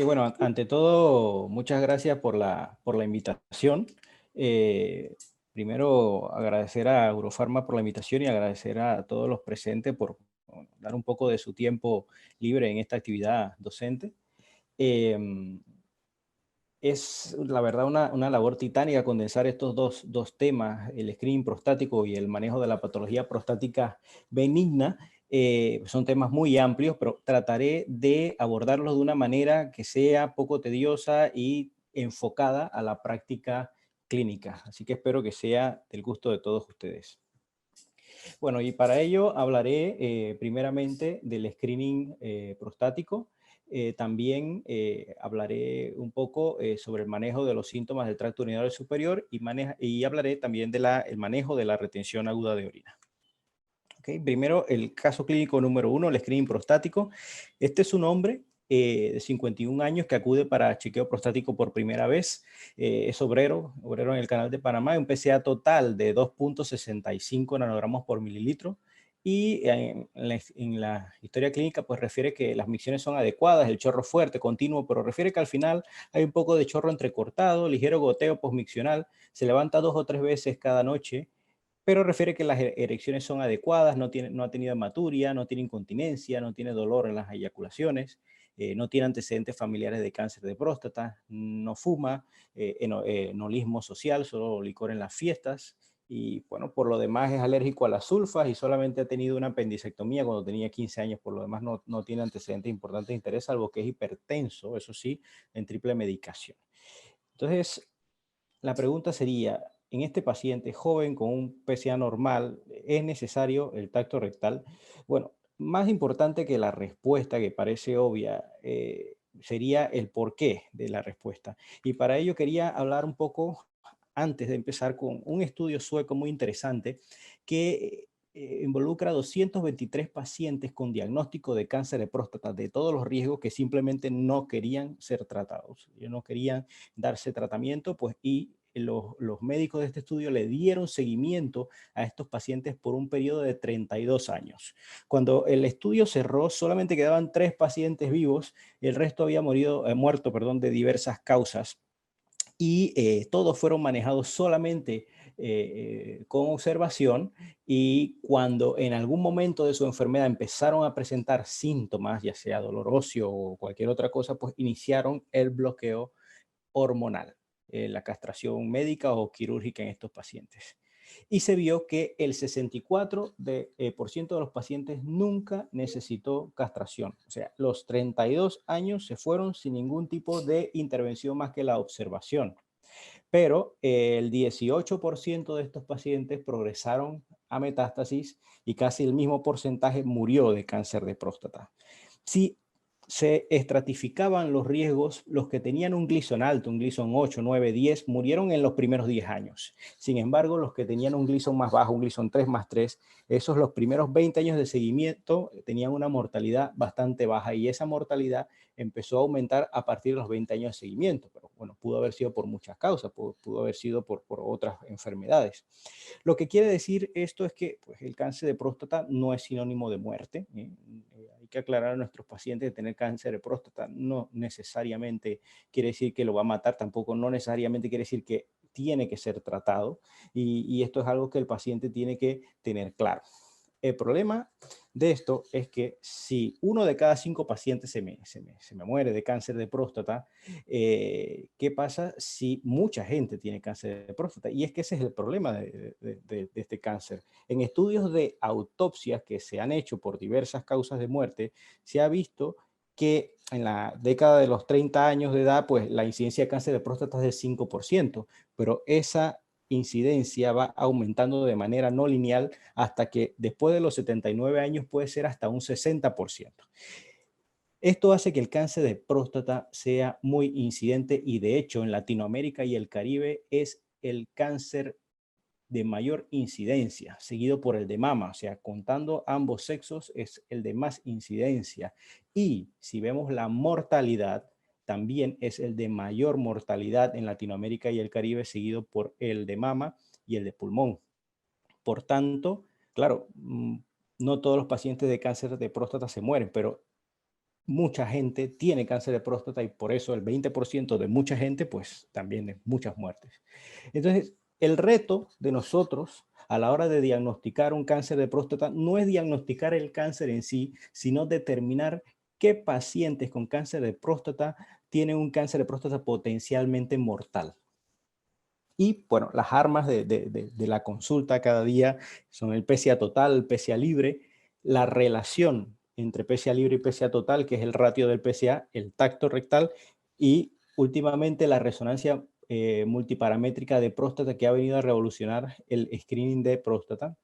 Ok, bueno, ante todo, muchas gracias por la invitación. Eh, Primero, agradecer a Eurofarma por la invitación y agradecer a todos los presentes por dar un poco de su tiempo libre en esta actividad docente. Eh, es la verdad una labor titánica condensar estos dos temas, el screening prostático y el manejo de la patología prostática benigna. Son temas muy amplios, pero trataré de abordarlos de una manera que sea poco tediosa y enfocada a la práctica clínica. Así que espero que sea del gusto de todos ustedes. Bueno, y para ello hablaré primeramente del screening prostático. También hablaré un poco sobre el manejo de los síntomas del tracto urinario superior y hablaré también del manejo de la retención aguda de orina. Okay. Primero, el caso clínico número 1, el screening prostático. Este es un hombre de 51 años que acude para chequeo prostático por primera vez. Es obrero en el Canal de Panamá, un PSA total de 2.65 nanogramos por mililitro. Y en la historia clínica, pues refiere que las micciones son adecuadas, el chorro fuerte, continuo, pero refiere que al final hay un poco de chorro entrecortado, ligero goteo posmiccional, se levanta 2 o 3 veces cada noche, pero refiere que las erecciones son adecuadas, no ha tenido hematuria, no tiene incontinencia, no tiene dolor en las eyaculaciones, no tiene antecedentes familiares de cáncer de próstata, no fuma, enolismo social, solo licor en las fiestas, y bueno, por lo demás es alérgico a las sulfas y solamente ha tenido una apendicectomía cuando tenía 15 años, por lo demás no tiene antecedentes importantes de interés, salvo que es hipertenso, eso sí, en triple medicación. Entonces, la pregunta sería, en este paciente joven con un PSA normal, ¿es necesario el tacto rectal? Bueno, más importante que la respuesta, que parece obvia, sería el porqué de la respuesta. Y para ello quería hablar un poco, antes de empezar, con un estudio sueco muy interesante que involucra a 223 pacientes con diagnóstico de cáncer de próstata, de todos los riesgos que simplemente no querían ser tratados, no querían darse tratamiento, pues, y los médicos de este estudio le dieron seguimiento a estos pacientes por un periodo de 32 años. Cuando el estudio cerró, solamente quedaban 3 pacientes vivos, el resto había muerto, perdón, de diversas causas, y todos fueron manejados solamente con observación, y cuando en algún momento de su enfermedad empezaron a presentar síntomas, ya sea dolor óseo o cualquier otra cosa, pues iniciaron el bloqueo hormonal, la castración médica o quirúrgica en estos pacientes. Y se vio que el 64% de los pacientes nunca necesitó castración. O sea, los 32 años se fueron sin ningún tipo de intervención más que la observación. Pero el 18% de estos pacientes progresaron a metástasis y casi el mismo porcentaje murió de cáncer de próstata. Si se estratificaban los riesgos, los que tenían un Gleason alto, un Gleason 8, 9, 10, murieron en los primeros 10 años. Sin embargo, los que tenían un Gleason más bajo, un Gleason 3 más 3, esos los primeros 20 años de seguimiento tenían una mortalidad bastante baja, y esa mortalidad empezó a aumentar a partir de los 20 años de seguimiento. Pero bueno, pudo haber sido por muchas causas, pudo haber sido por otras enfermedades. Lo que quiere decir esto es que pues, el cáncer de próstata no es sinónimo de muerte. Hay que aclarar a nuestros pacientes que tener cáncer de próstata no necesariamente quiere decir que lo va a matar, tampoco no necesariamente quiere decir que tiene que ser tratado, y esto es algo que el paciente tiene que tener claro. El problema de esto es que si 1 de cada 5 pacientes se me muere de cáncer de próstata, ¿qué pasa si mucha gente tiene cáncer de próstata? Y es que ese es el problema de este cáncer. En estudios de autopsias que se han hecho por diversas causas de muerte, se ha visto que en la década de los 30 años de edad, pues la incidencia de cáncer de próstata es del 5%, pero esa incidencia va aumentando de manera no lineal hasta que después de los 79 años puede ser hasta un 60%. Esto hace que el cáncer de próstata sea muy incidente, y de hecho en Latinoamérica y el Caribe es el cáncer de mayor incidencia, seguido por el de mama. O sea, contando ambos sexos es el de más incidencia. Y si vemos la mortalidad, también es el de mayor mortalidad en Latinoamérica y el Caribe, seguido por el de mama y el de pulmón. Por tanto, claro, no todos los pacientes de cáncer de próstata se mueren, pero mucha gente tiene cáncer de próstata y por eso el 20% de mucha gente, pues también es muchas muertes. Entonces, el reto de nosotros a la hora de diagnosticar un cáncer de próstata no es diagnosticar el cáncer en sí, sino determinar qué pacientes con cáncer de próstata tienen un cáncer de próstata potencialmente mortal. Y bueno, las armas de la consulta cada día son el PSA total, el PSA libre, la relación entre PSA libre y PSA total, que es el ratio del PSA, el tacto rectal y últimamente la resonancia multiparamétrica de próstata, que ha venido a revolucionar el screening de próstata.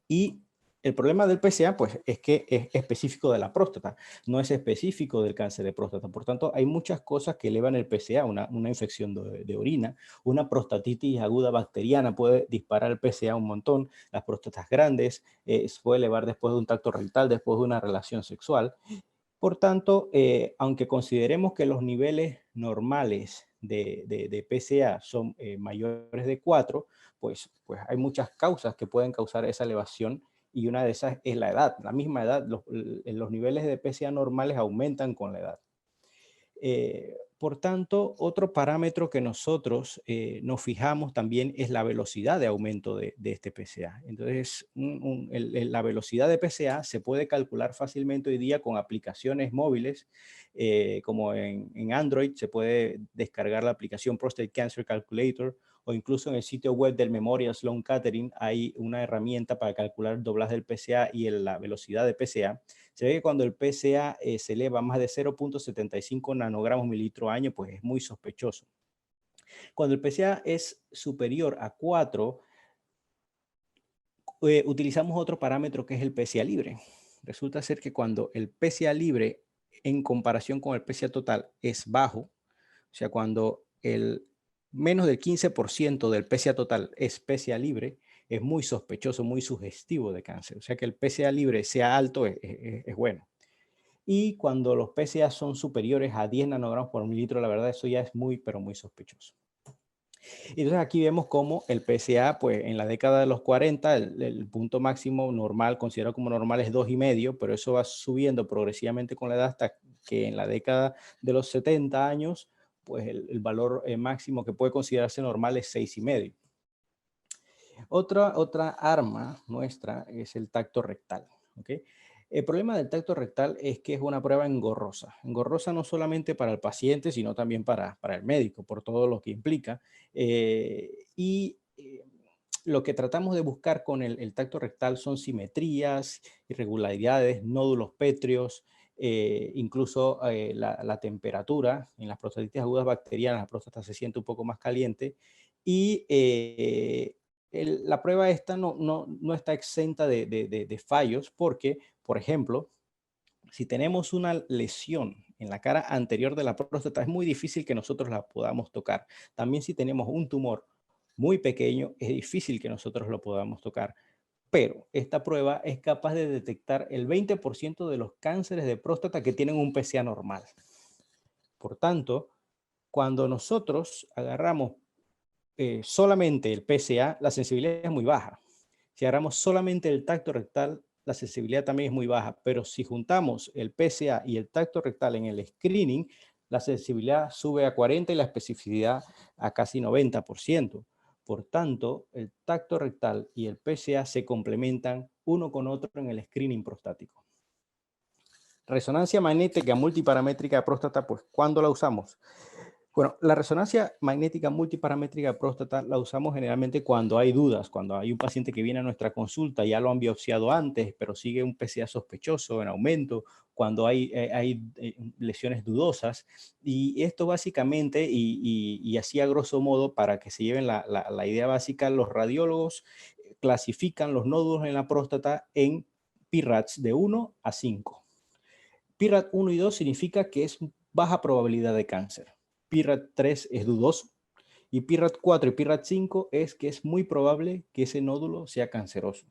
Y el problema del PSA, pues, es que es específico de la próstata, no es específico del cáncer de próstata. Por tanto, hay muchas cosas que elevan el PSA, una infección de orina, una prostatitis aguda bacteriana puede disparar el PSA un montón, las próstatas grandes, se puede elevar después de un tacto rectal, después de una relación sexual. Por tanto, aunque consideremos que los niveles normales de PSA son mayores de 4, pues hay muchas causas que pueden causar esa elevación y una de esas es la edad. La misma edad, los niveles de PSA normales aumentan con la edad. Por tanto, otro parámetro que nosotros nos fijamos también es la velocidad de aumento de este PSA. Entonces, la velocidad de PSA se puede calcular fácilmente hoy día con aplicaciones móviles, como en Android se puede descargar la aplicación Prostate Cancer Calculator, o incluso en el sitio web del Memorial Sloan Kettering hay una herramienta para calcular el doblaje del PSA y la velocidad de PSA. Se ve que cuando el PSA se eleva más de 0.75 nanogramos mililitro año, pues es muy sospechoso. Cuando el PSA es superior a 4, utilizamos otro parámetro que es el PSA libre. Resulta ser que cuando el PSA libre en comparación con el PSA total es bajo, o sea, cuando el menos del 15% del PSA total es PSA libre, es muy sospechoso, muy sugestivo de cáncer. O sea, que el PSA libre sea alto es bueno. Y cuando los PSA son superiores a 10 nanogramos por mililitro, la verdad, eso ya es muy, pero muy sospechoso. Entonces aquí vemos cómo el PSA, pues en la década de los 40, el punto máximo normal, considerado como normal, es 2,5, pero eso va subiendo progresivamente con la edad hasta que en la década de los 70 años, pues el valor máximo que puede considerarse normal es 6,5. Otra arma nuestra es el tacto rectal, ¿ok? El problema del tacto rectal es que es una prueba engorrosa. Engorrosa no solamente para el paciente, sino también para el médico, por todo lo que implica. Lo que tratamos de buscar con el tacto rectal son simetrías, irregularidades, nódulos pétreos, incluso la temperatura. En las prostatitis agudas bacterianas, la próstata se siente un poco más caliente. Y la prueba esta no está exenta de fallos porque, por ejemplo, si tenemos una lesión en la cara anterior de la próstata, es muy difícil que nosotros la podamos tocar. También si tenemos un tumor muy pequeño, es difícil que nosotros lo podamos tocar. Pero esta prueba es capaz de detectar el 20% de los cánceres de próstata que tienen un PSA normal. Por tanto, cuando nosotros agarramos solamente el PSA, la sensibilidad es muy baja. Si agarramos solamente el tacto rectal, la sensibilidad también es muy baja, pero si juntamos el PSA y el tacto rectal en el screening, la sensibilidad sube a 40 y la especificidad a casi 90%. Por tanto, el tacto rectal y el PSA se complementan uno con otro en el screening prostático. Resonancia magnética multiparamétrica de próstata, pues, ¿cuándo la usamos? Bueno, la resonancia magnética multiparamétrica de próstata la usamos generalmente cuando hay dudas, cuando hay un paciente que viene a nuestra consulta, ya lo han biopsiado antes, pero sigue un PSA sospechoso en aumento, cuando hay lesiones dudosas. Y esto básicamente, y así a grosso modo, para que se lleven la idea básica, los radiólogos clasifican los nódulos en la próstata en PIRADS de 1 a 5. PIRAD 1 y 2 significa que es baja probabilidad de cáncer. PIRAD 3 es dudoso y PIRAD 4 y PIRAD 5 es que es muy probable que ese nódulo sea canceroso.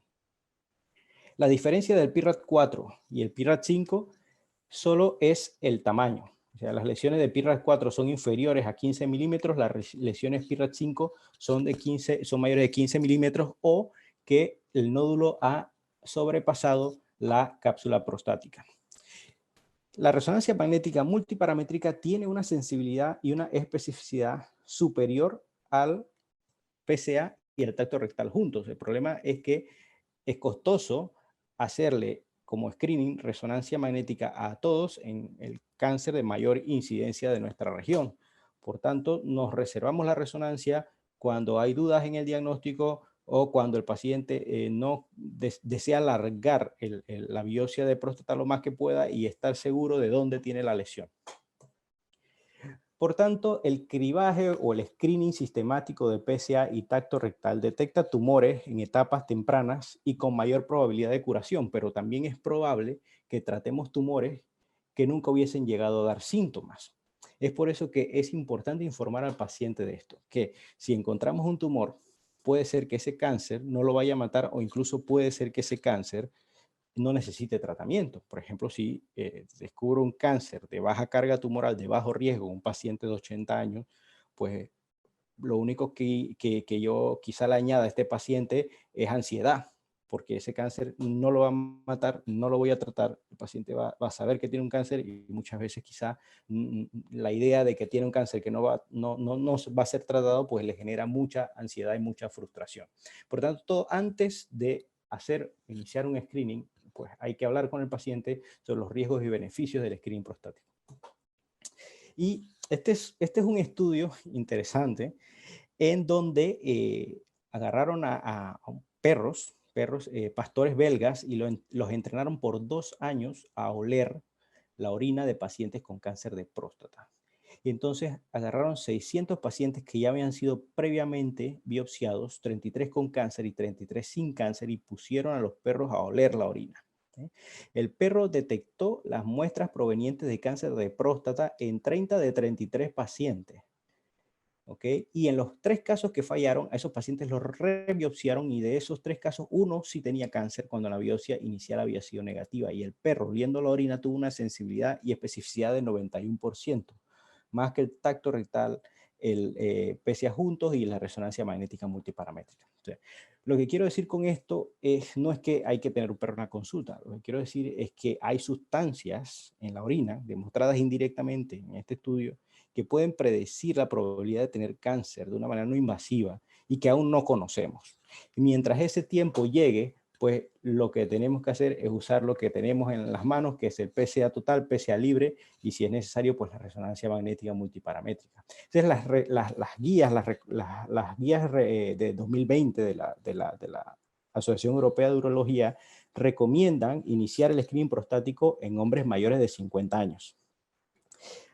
La diferencia del PIRAD 4 y el PIRAD 5 solo es el tamaño. O sea, las lesiones de PIRAD 4 son inferiores a 15 milímetros, las lesiones PIRAD 5 son mayores de 15 milímetros o que el nódulo ha sobrepasado la cápsula prostática. La resonancia magnética multiparamétrica tiene una sensibilidad y una especificidad superior al PSA y el tacto rectal juntos. El problema es que es costoso hacerle como screening resonancia magnética a todos en el cáncer de mayor incidencia de nuestra región. Por tanto, nos reservamos la resonancia cuando hay dudas en el diagnóstico o cuando el paciente no desea alargar la biopsia de próstata lo más que pueda y estar seguro de dónde tiene la lesión. Por tanto, el cribaje o el screening sistemático de PSA y tacto rectal detecta tumores en etapas tempranas y con mayor probabilidad de curación, pero también es probable que tratemos tumores que nunca hubiesen llegado a dar síntomas. Es por eso que es importante informar al paciente de esto, que si encontramos un tumor, puede ser que ese cáncer no lo vaya a matar o incluso puede ser que ese cáncer no necesite tratamiento. Por ejemplo, si descubro un cáncer de baja carga tumoral, de bajo riesgo, un paciente de 80 años, pues lo único que yo quizá le añada a este paciente es ansiedad, porque ese cáncer no lo va a matar, no lo voy a tratar, el paciente va a saber que tiene un cáncer y muchas veces quizá la idea de que tiene un cáncer que no va a ser tratado, pues le genera mucha ansiedad y mucha frustración. Por tanto, antes de iniciar un screening, pues hay que hablar con el paciente sobre los riesgos y beneficios del screening prostático. Y este es un estudio interesante en donde agarraron a perros, pastores belgas, y los entrenaron por 2 años a oler la orina de pacientes con cáncer de próstata. Y entonces agarraron 600 pacientes que ya habían sido previamente biopsiados, 33 con cáncer y 33 sin cáncer, y pusieron a los perros a oler la orina. El perro detectó las muestras provenientes de cáncer de próstata en 30 de 33 pacientes. ¿Okay? Y en los 3 casos que fallaron, a esos pacientes los rebiopsiaron y de esos 3 casos, uno sí tenía cáncer cuando la biopsia inicial había sido negativa. Y el perro, oliendo la orina, tuvo una sensibilidad y especificidad de 91%, más que el tacto rectal, el PSA juntos y la resonancia magnética multiparamétrica. O sea, lo que quiero decir con esto no es que hay que tener un perro en la consulta. Lo que quiero decir es que hay sustancias en la orina, demostradas indirectamente en este estudio, que pueden predecir la probabilidad de tener cáncer de una manera no invasiva y que aún no conocemos. Y mientras ese tiempo llegue, pues lo que tenemos que hacer es usar lo que tenemos en las manos, que es el PSA total, PSA libre, y si es necesario, pues la resonancia magnética multiparamétrica. Entonces las guías de 2020 de la Asociación Europea de Urología recomiendan iniciar el screening prostático en hombres mayores de 50 años.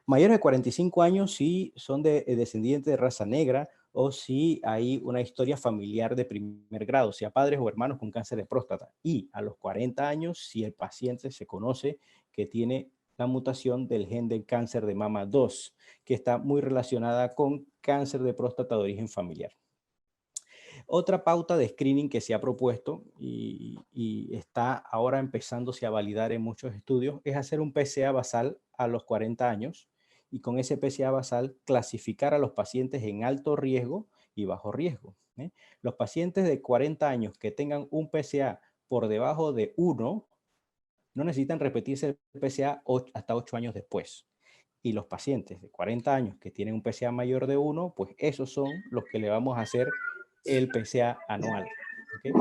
Mayores de 45 años si son descendientes de raza negra o si hay una historia familiar de primer grado, sea padres o hermanos con cáncer de próstata. Y a los 40 años si el paciente se conoce que tiene la mutación del gen del cáncer de mama 2, que está muy relacionada con cáncer de próstata de origen familiar. Otra pauta de screening que se ha propuesto y está ahora empezándose a validar en muchos estudios es hacer un PSA basal a los 40 años y con ese PSA basal clasificar a los pacientes en alto riesgo y bajo riesgo. Los pacientes de 40 años que tengan un PSA por debajo de 1 no necesitan repetirse el PSA hasta 8 años después. Y los pacientes de 40 años que tienen un PSA mayor de 1, pues esos son los que le vamos a hacer el PSA anual. ¿Okay?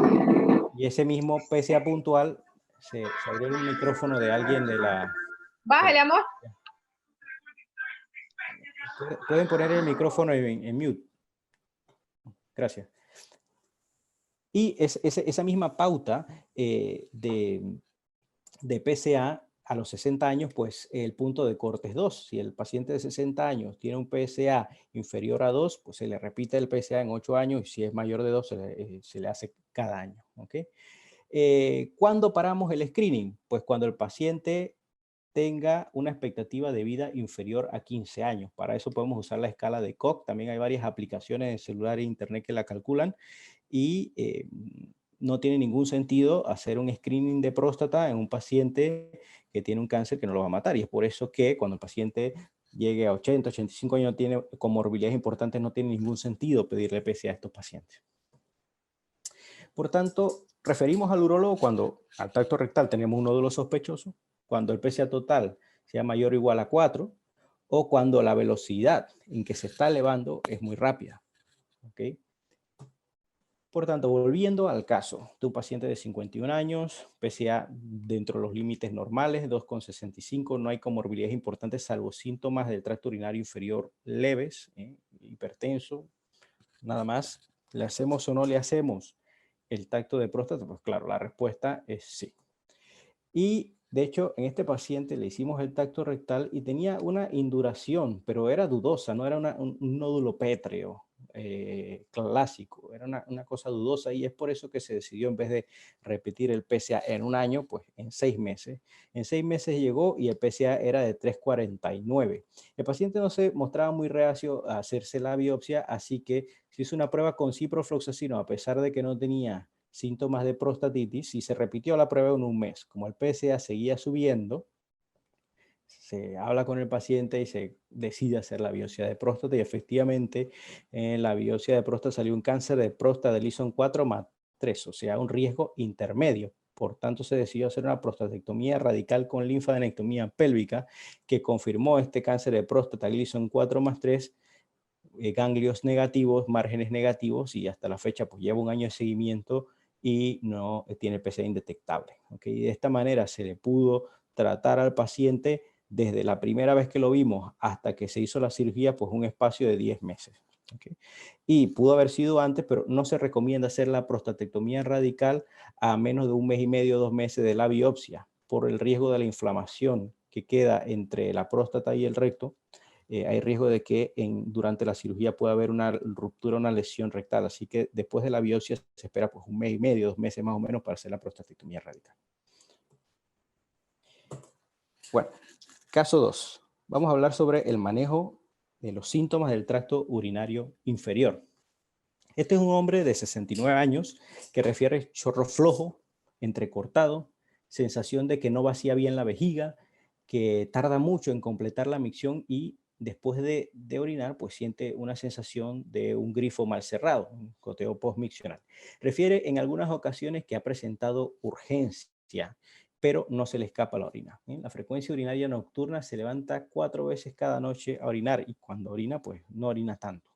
Y ese mismo PSA puntual, se abrió el micrófono de alguien de la... Bájale, amor. Pueden poner el micrófono en mute. Gracias. Y esa misma pauta de PSA a los 60 años, pues el punto de corte es 2. Si el paciente de 60 años tiene un PSA inferior a 2, pues se le repite el PSA en 8 años y si es mayor de 2, se le hace cada año. ¿Okay? ¿Cuándo paramos el screening? Pues cuando el paciente tenga una expectativa de vida inferior a 15 años. Para eso podemos usar la escala de Koch. También hay varias aplicaciones en celular e internet que la calculan y no tiene ningún sentido hacer un screening de próstata en un paciente que tiene un cáncer que no lo va a matar. Y es por eso que cuando el paciente llegue a 80, 85 años, no tiene comorbilidades importantes, no tiene ningún sentido pedirle PSA a estos pacientes. Por tanto, referimos al urólogo cuando al tacto rectal tenemos un nódulo sospechoso, cuando el PSA total sea mayor o igual a 4, o cuando la velocidad en que se está elevando es muy rápida. ¿Ok? Por tanto, volviendo al caso de un paciente de 51 años, PSA dentro de los límites normales, 2,65, no hay comorbilidades importantes salvo síntomas del tracto urinario inferior leves, hipertenso, nada más. ¿Le hacemos o no le hacemos el tacto de próstata? Pues claro, la respuesta es sí. Y de hecho, en este paciente le hicimos el tacto rectal y tenía una induración, pero era dudosa, no era un nódulo pétreo clásico, era una cosa dudosa y es por eso que se decidió en vez de repetir el PSA en un año, pues en 6 meses. En 6 meses llegó y el PSA era de 3,49. El paciente no se mostraba muy reacio a hacerse la biopsia, así que se hizo una prueba con ciprofloxacino a pesar de que no tenía síntomas de prostatitis y se repitió la prueba en un mes. Como el PSA seguía subiendo, se habla con el paciente y se decide hacer la biopsia de próstata y efectivamente en la biopsia de próstata salió un cáncer de próstata de Lesion 4 más 3, o sea, un riesgo intermedio. Por tanto, se decidió hacer una prostatectomía radical con linfadenectomía pélvica que confirmó este cáncer de próstata Lesion 4 más 3, ganglios negativos, márgenes negativos y hasta la fecha pues lleva un año de seguimiento y no tiene PSA indetectable. ¿Okay? De esta manera se le pudo tratar al paciente desde la primera vez que lo vimos hasta que se hizo la cirugía, pues un espacio de 10 meses. ¿Okay? Y pudo haber sido antes, pero no se recomienda hacer la prostatectomía radical a menos de un mes y medio, 2 meses de la biopsia, por el riesgo de la inflamación que queda entre la próstata y el recto. Hay riesgo de que durante la cirugía pueda haber una ruptura, una lesión rectal. Así que después de la biopsia se espera pues un mes y medio, 2 meses más o menos para hacer la prostatectomía radical. Bueno, caso 2. Vamos a hablar sobre el manejo de los síntomas del tracto urinario inferior. Este es un hombre de 69 años que refiere chorro flojo, entrecortado, sensación de que no vacía bien la vejiga, que tarda mucho en completar la micción y después de orinar, pues siente una sensación de un grifo mal cerrado, un goteo postmiccional. Refiere en algunas ocasiones que ha presentado urgencia, pero no se le escapa la orina. La frecuencia urinaria nocturna se levanta 4 veces cada noche a orinar y cuando orina, pues no orina tanto.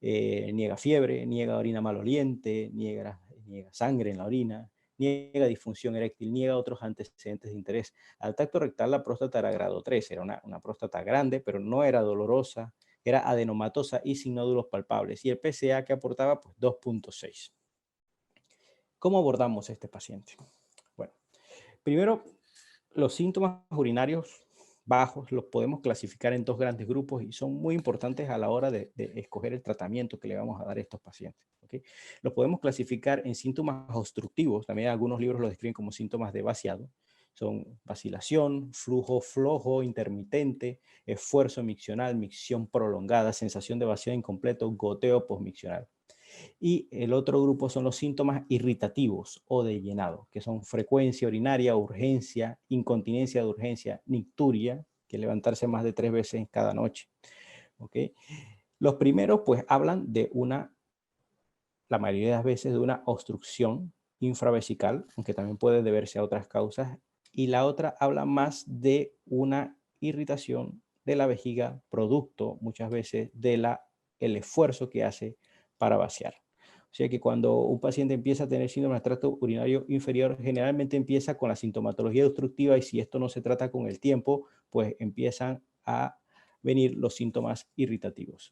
Niega fiebre, niega orina maloliente, niega sangre en la orina, niega disfunción eréctil, niega otros antecedentes de interés. Al tacto rectal la próstata era grado 3, era una próstata grande, pero no era dolorosa, era adenomatosa y sin nódulos palpables. Y el PSA que aportaba, pues 2,6. ¿Cómo abordamos a este paciente? Bueno, primero, los síntomas urinarios bajos los podemos clasificar en 2 grandes grupos y son muy importantes a la hora de escoger el tratamiento que le vamos a dar a estos pacientes. ¿Okay? Los podemos clasificar en síntomas obstructivos, también algunos libros los describen como síntomas de vaciado. Son vacilación, flujo flojo, intermitente, esfuerzo miccional, micción prolongada, sensación de vacío incompleto, goteo postmiccional. Y el otro grupo son los síntomas irritativos o de llenado, que son frecuencia urinaria, urgencia, incontinencia de urgencia, nicturia, que levantarse más de 3 veces cada noche. ¿Okay? Los primeros pues hablan de la mayoría de las veces de una obstrucción infravesical, aunque también puede deberse a otras causas, y la otra habla más de una irritación de la vejiga, producto muchas veces de el esfuerzo que hace para vaciar. O sea que cuando un paciente empieza a tener síndrome del tracto urinario inferior, generalmente empieza con la sintomatología obstructiva y si esto no se trata con el tiempo, pues empiezan a venir los síntomas irritativos.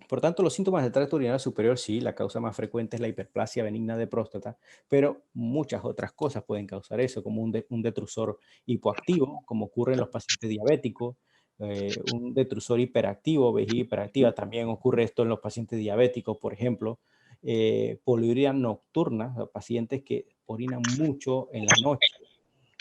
Por tanto, los síntomas del tracto urinario superior, sí, la causa más frecuente es la hiperplasia benigna de próstata, pero muchas otras cosas pueden causar eso, como un detrusor hipoactivo, como ocurre en los pacientes diabéticos, un detrusor hiperactivo, vejiga hiperactiva, también ocurre esto en los pacientes diabéticos, por ejemplo, poliuria nocturna, pacientes que orinan mucho en la noche,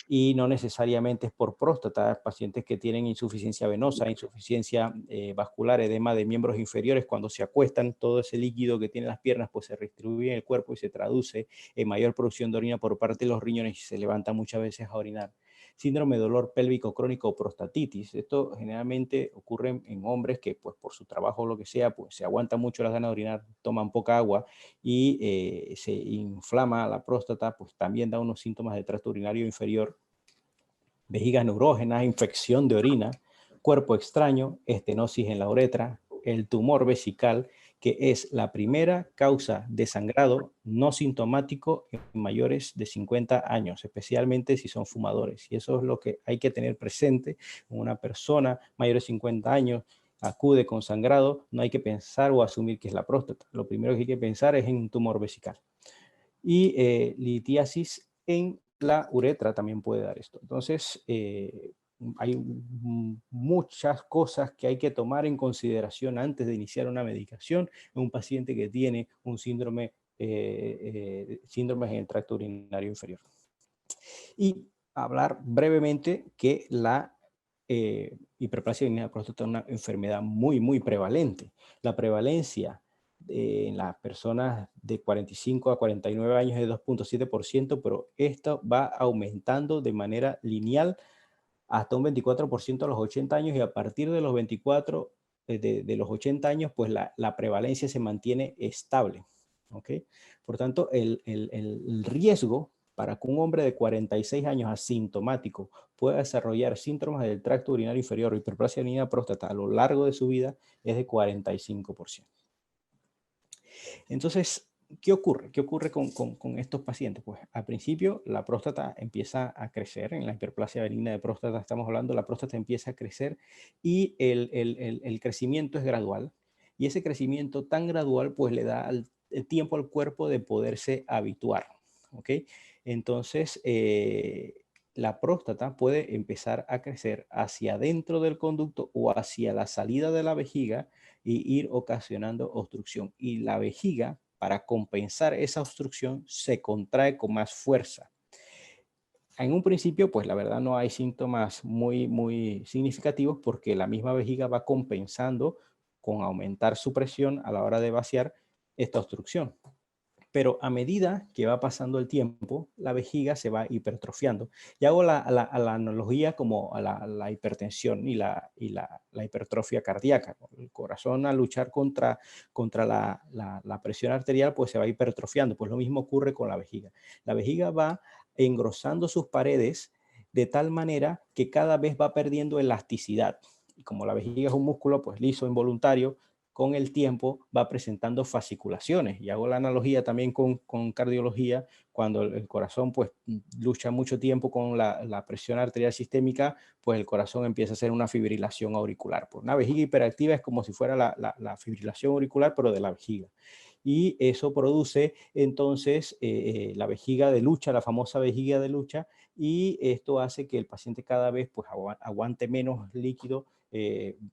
y no necesariamente es por próstata, pacientes que tienen insuficiencia venosa, insuficiencia vascular, edema de miembros inferiores, cuando se acuestan, todo ese líquido que tienen las piernas pues se distribuye en el cuerpo y se traduce en mayor producción de orina por parte de los riñones y se levanta muchas veces a orinar. Síndrome de dolor pélvico crónico o prostatitis, esto generalmente ocurre en hombres que pues por su trabajo o lo que sea, pues se aguantan mucho las ganas de orinar, toman poca agua y se inflama la próstata, pues también da unos síntomas de tracto urinario inferior vejigas neurógenas, infección de orina, cuerpo extraño, estenosis en la uretra, el tumor vesical, que es la primera causa de sangrado no sintomático en mayores de 50 años, especialmente si son fumadores. Y eso es lo que hay que tener presente. Una persona mayor de 50 años acude con sangrado, no hay que pensar o asumir que es la próstata. Lo primero que hay que pensar es en un tumor vesical. Y litiasis en la uretra también puede dar esto. Entonces, hay muchas cosas que hay que tomar en consideración antes de iniciar una medicación en un paciente que tiene un síndrome en el tracto urinario inferior. Y hablar brevemente que la hiperplasia benigna de próstata es una enfermedad muy prevalente. La prevalencia en las personas de 45 a 49 años es de 2.7%, pero esto va aumentando de manera lineal hasta un 24% a los 80 años, y a partir de los 24, de los 80 años, pues la prevalencia se mantiene estable. ¿Okay? Por tanto, el riesgo para que un hombre de 46 años asintomático pueda desarrollar síntomas del tracto urinario inferior o hiperplasia benigna de próstata a lo largo de su vida es de 45%. Entonces, ¿qué ocurre? ¿Qué ocurre con estos pacientes? Pues al principio la próstata empieza a crecer. En la hiperplasia benigna de próstata estamos hablando, la próstata empieza a crecer y el crecimiento es gradual. Y ese crecimiento tan gradual pues le da el tiempo al cuerpo de poderse habituar. ¿Ok? Entonces, la próstata puede empezar a crecer hacia adentro del conducto o hacia la salida de la vejiga y ir ocasionando obstrucción. Y la vejiga, para compensar esa obstrucción, se contrae con más fuerza. En un principio, pues la verdad no hay síntomas muy significativos porque la misma vejiga va compensando con aumentar su presión a la hora de vaciar esta obstrucción. Pero a medida que va pasando el tiempo, la vejiga se va hipertrofiando. Y hago la analogía como a la hipertensión y la hipertrofia cardíaca. El corazón, al luchar contra la presión arterial, pues se va hipertrofiando. Pues lo mismo ocurre con la vejiga. La vejiga va engrosando sus paredes de tal manera que cada vez va perdiendo elasticidad. Y como la vejiga es un músculo pues liso, involuntario, con el tiempo va presentando fasciculaciones. Y hago la analogía también con cardiología, cuando el corazón pues lucha mucho tiempo con la presión arterial sistémica, pues el corazón empieza a hacer una fibrilación auricular. Pues una vejiga hiperactiva es como si fuera la fibrilación auricular, pero de la vejiga. Y eso produce entonces la vejiga de lucha, la famosa vejiga de lucha, y esto hace que el paciente cada vez pues aguante menos líquido,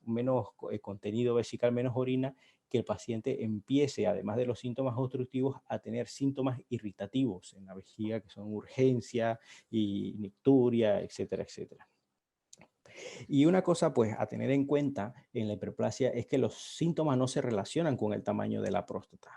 menos contenido vesical, menos orina, que el paciente empiece, además de los síntomas obstructivos, a tener síntomas irritativos en la vejiga, que son urgencia y nicturia, etcétera, etcétera. Y una cosa pues a tener en cuenta en la hiperplasia es que los síntomas no se relacionan con el tamaño de la próstata.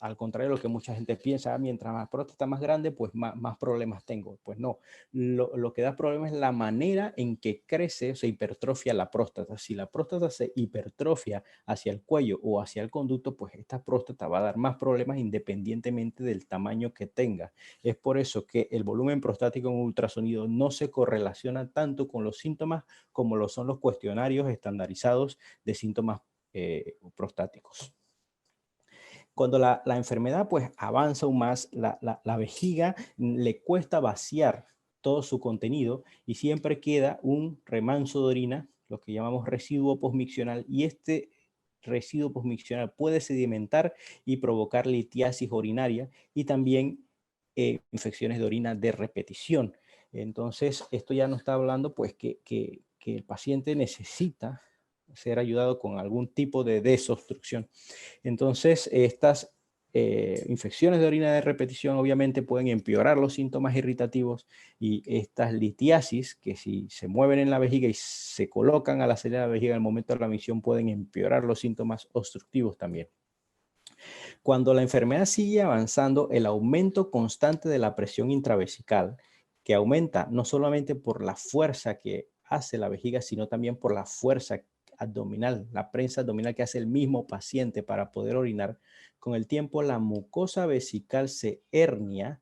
Al contrario de lo que mucha gente piensa, mientras más próstata más grande, pues más problemas tengo. Pues no, lo que da problemas es la manera en que crece o se hipertrofia la próstata. Si la próstata se hipertrofia hacia el cuello o hacia el conducto, pues esta próstata va a dar más problemas independientemente del tamaño que tenga. Es por eso que el volumen prostático en ultrasonido no se correlaciona tanto con los síntomas como lo son los cuestionarios estandarizados de síntomas prostáticos. Cuando la enfermedad pues avanza aún más, la vejiga le cuesta vaciar todo su contenido y siempre queda un remanso de orina, lo que llamamos residuo posmiccional, y este residuo posmiccional puede sedimentar y provocar litiasis urinaria y también infecciones de orina de repetición. Entonces, esto ya nos está hablando pues que el paciente necesita ser ayudado con algún tipo de desobstrucción. Entonces, estas infecciones de orina de repetición obviamente pueden empeorar los síntomas irritativos, y estas litiasis, que si se mueven en la vejiga y se colocan a la salida de la vejiga en el momento de la misión, pueden empeorar los síntomas obstructivos también. Cuando la enfermedad sigue avanzando, el aumento constante de la presión intravesical, que aumenta no solamente por la fuerza que hace la vejiga, sino también por la fuerza abdominal, la prensa abdominal que hace el mismo paciente para poder orinar, con el tiempo la mucosa vesical se hernia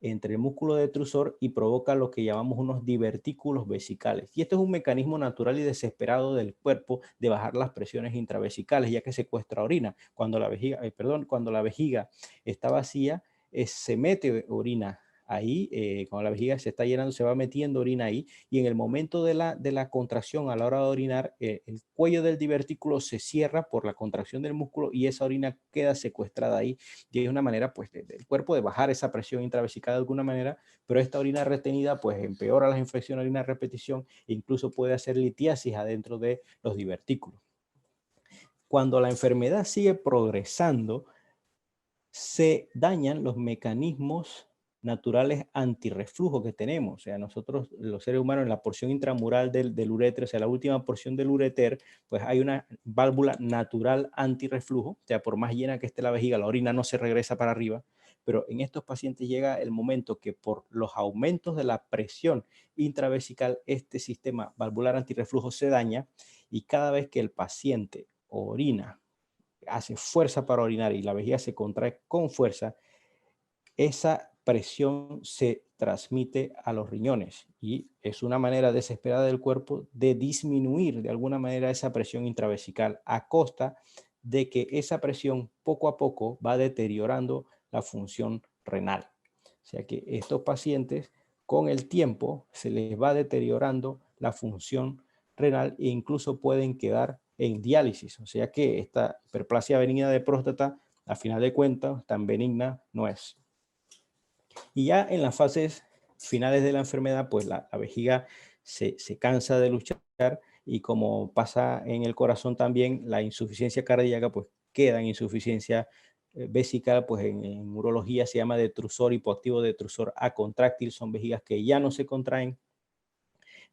entre el músculo detrusor y provoca lo que llamamos unos divertículos vesicales. Y esto es un mecanismo natural y desesperado del cuerpo de bajar las presiones intravesicales, ya que secuestra orina. Cuando la vejiga, cuando la vejiga está vacía, se mete orina ahí, cuando la vejiga se está llenando, se va metiendo orina ahí, y en el momento de la contracción a la hora de orinar, el cuello del divertículo se cierra por la contracción del músculo y esa orina queda secuestrada ahí. Y es una manera pues del cuerpo de bajar esa presión intravesical de alguna manera, pero esta orina retenida pues empeora las infecciones de orina a repetición e incluso puede hacer litiasis adentro de los divertículos. Cuando la enfermedad sigue progresando, se dañan los mecanismos naturales antirreflujo que tenemos. O sea, nosotros, los seres humanos, en la porción intramural del uréter, o sea, la última porción del uréter, pues hay una válvula natural antirreflujo. O sea, por más llena que esté la vejiga, la orina no se regresa para arriba. Pero en estos pacientes llega el momento que por los aumentos de la presión intravesical, este sistema valvular antirreflujo se daña y cada vez que el paciente orina, hace fuerza para orinar y la vejiga se contrae con fuerza, esa presión se transmite a los riñones y es una manera desesperada del cuerpo de disminuir de alguna manera esa presión intravesical a costa de que esa presión poco a poco va deteriorando la función renal. O sea que estos pacientes con el tiempo se les va deteriorando la función renal e incluso pueden quedar en diálisis. O sea que esta hiperplasia benigna de próstata, a final de cuentas, tan benigna no es. Y ya en las fases finales de la enfermedad, pues la vejiga se cansa de luchar y como pasa en el corazón también, la insuficiencia cardíaca pues queda en insuficiencia vesical, pues en urología se llama detrusor hipoactivo, detrusor acontráctil, son vejigas que ya no se contraen,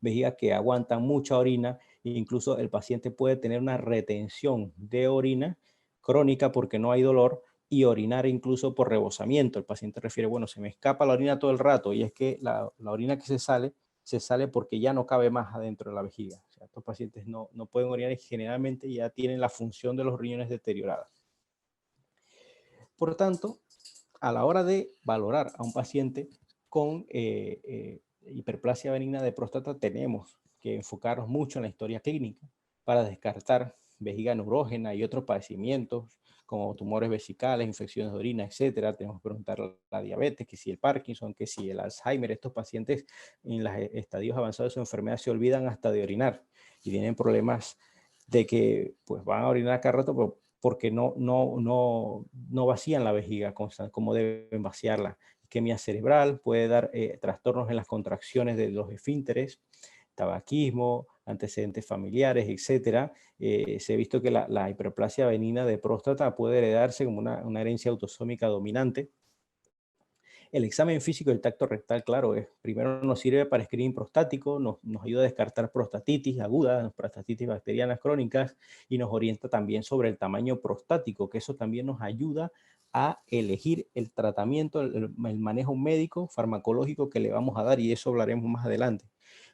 vejigas que aguantan mucha orina e incluso el paciente puede tener una retención de orina crónica porque no hay dolor y orinar incluso por rebosamiento. El paciente refiere, bueno, se me escapa la orina todo el rato y es que la orina que se sale porque ya no cabe más adentro de la vejiga. O sea, estos pacientes no pueden orinar y generalmente ya tienen la función de los riñones deteriorada. Por tanto, a la hora de valorar a un paciente con hiperplasia benigna de próstata, tenemos que enfocarnos mucho en la historia clínica para descartar vejiga neurógena y otros padecimientos como tumores vesicales, infecciones de orina, etcétera. Tenemos que preguntar la diabetes, que si el Parkinson, que si el Alzheimer. Estos pacientes en los estadios avanzados de su enfermedad se olvidan hasta de orinar y tienen problemas de que pues van a orinar cada rato porque no vacían la vejiga como deben vaciarla. Isquemia cerebral puede dar trastornos en las contracciones de los esfínteres, tabaquismo, antecedentes familiares, etcétera. Se ha visto que la hiperplasia benigna de próstata puede heredarse como una herencia autosómica dominante. El examen físico del tacto rectal, claro, primero nos sirve para screening prostático, nos ayuda a descartar prostatitis aguda, prostatitis bacterianas crónicas y nos orienta también sobre el tamaño prostático, que eso también nos ayuda a elegir el tratamiento, el manejo médico, farmacológico que le vamos a dar y de eso hablaremos más adelante.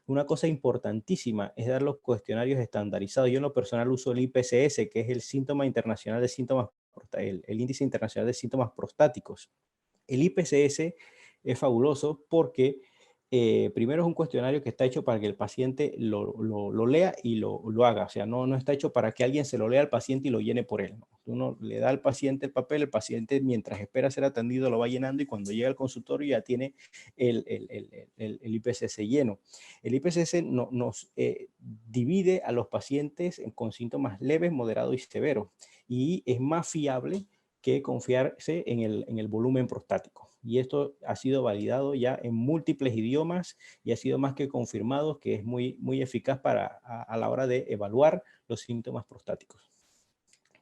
Una cosa importantísima es dar los cuestionarios estandarizados. Yo en lo personal uso el IPCS, que es el síntoma internacional de síntomas, el índice internacional de síntomas prostáticos. El IPCS es fabuloso porque primero es un cuestionario que está hecho para que el paciente lo lea y lo haga. O sea, no está hecho para que alguien se lo lea al paciente y lo llene por él. ¿No? Uno le da al paciente el papel, el paciente mientras espera ser atendido lo va llenando y cuando llega al consultorio ya tiene el IPCS lleno. El IPCS nos divide a los pacientes con síntomas leves, moderados y severos y es más fiable que confiarse en el volumen prostático. Y esto ha sido validado ya en múltiples idiomas y ha sido más que confirmado que es muy eficaz a la hora de evaluar los síntomas prostáticos.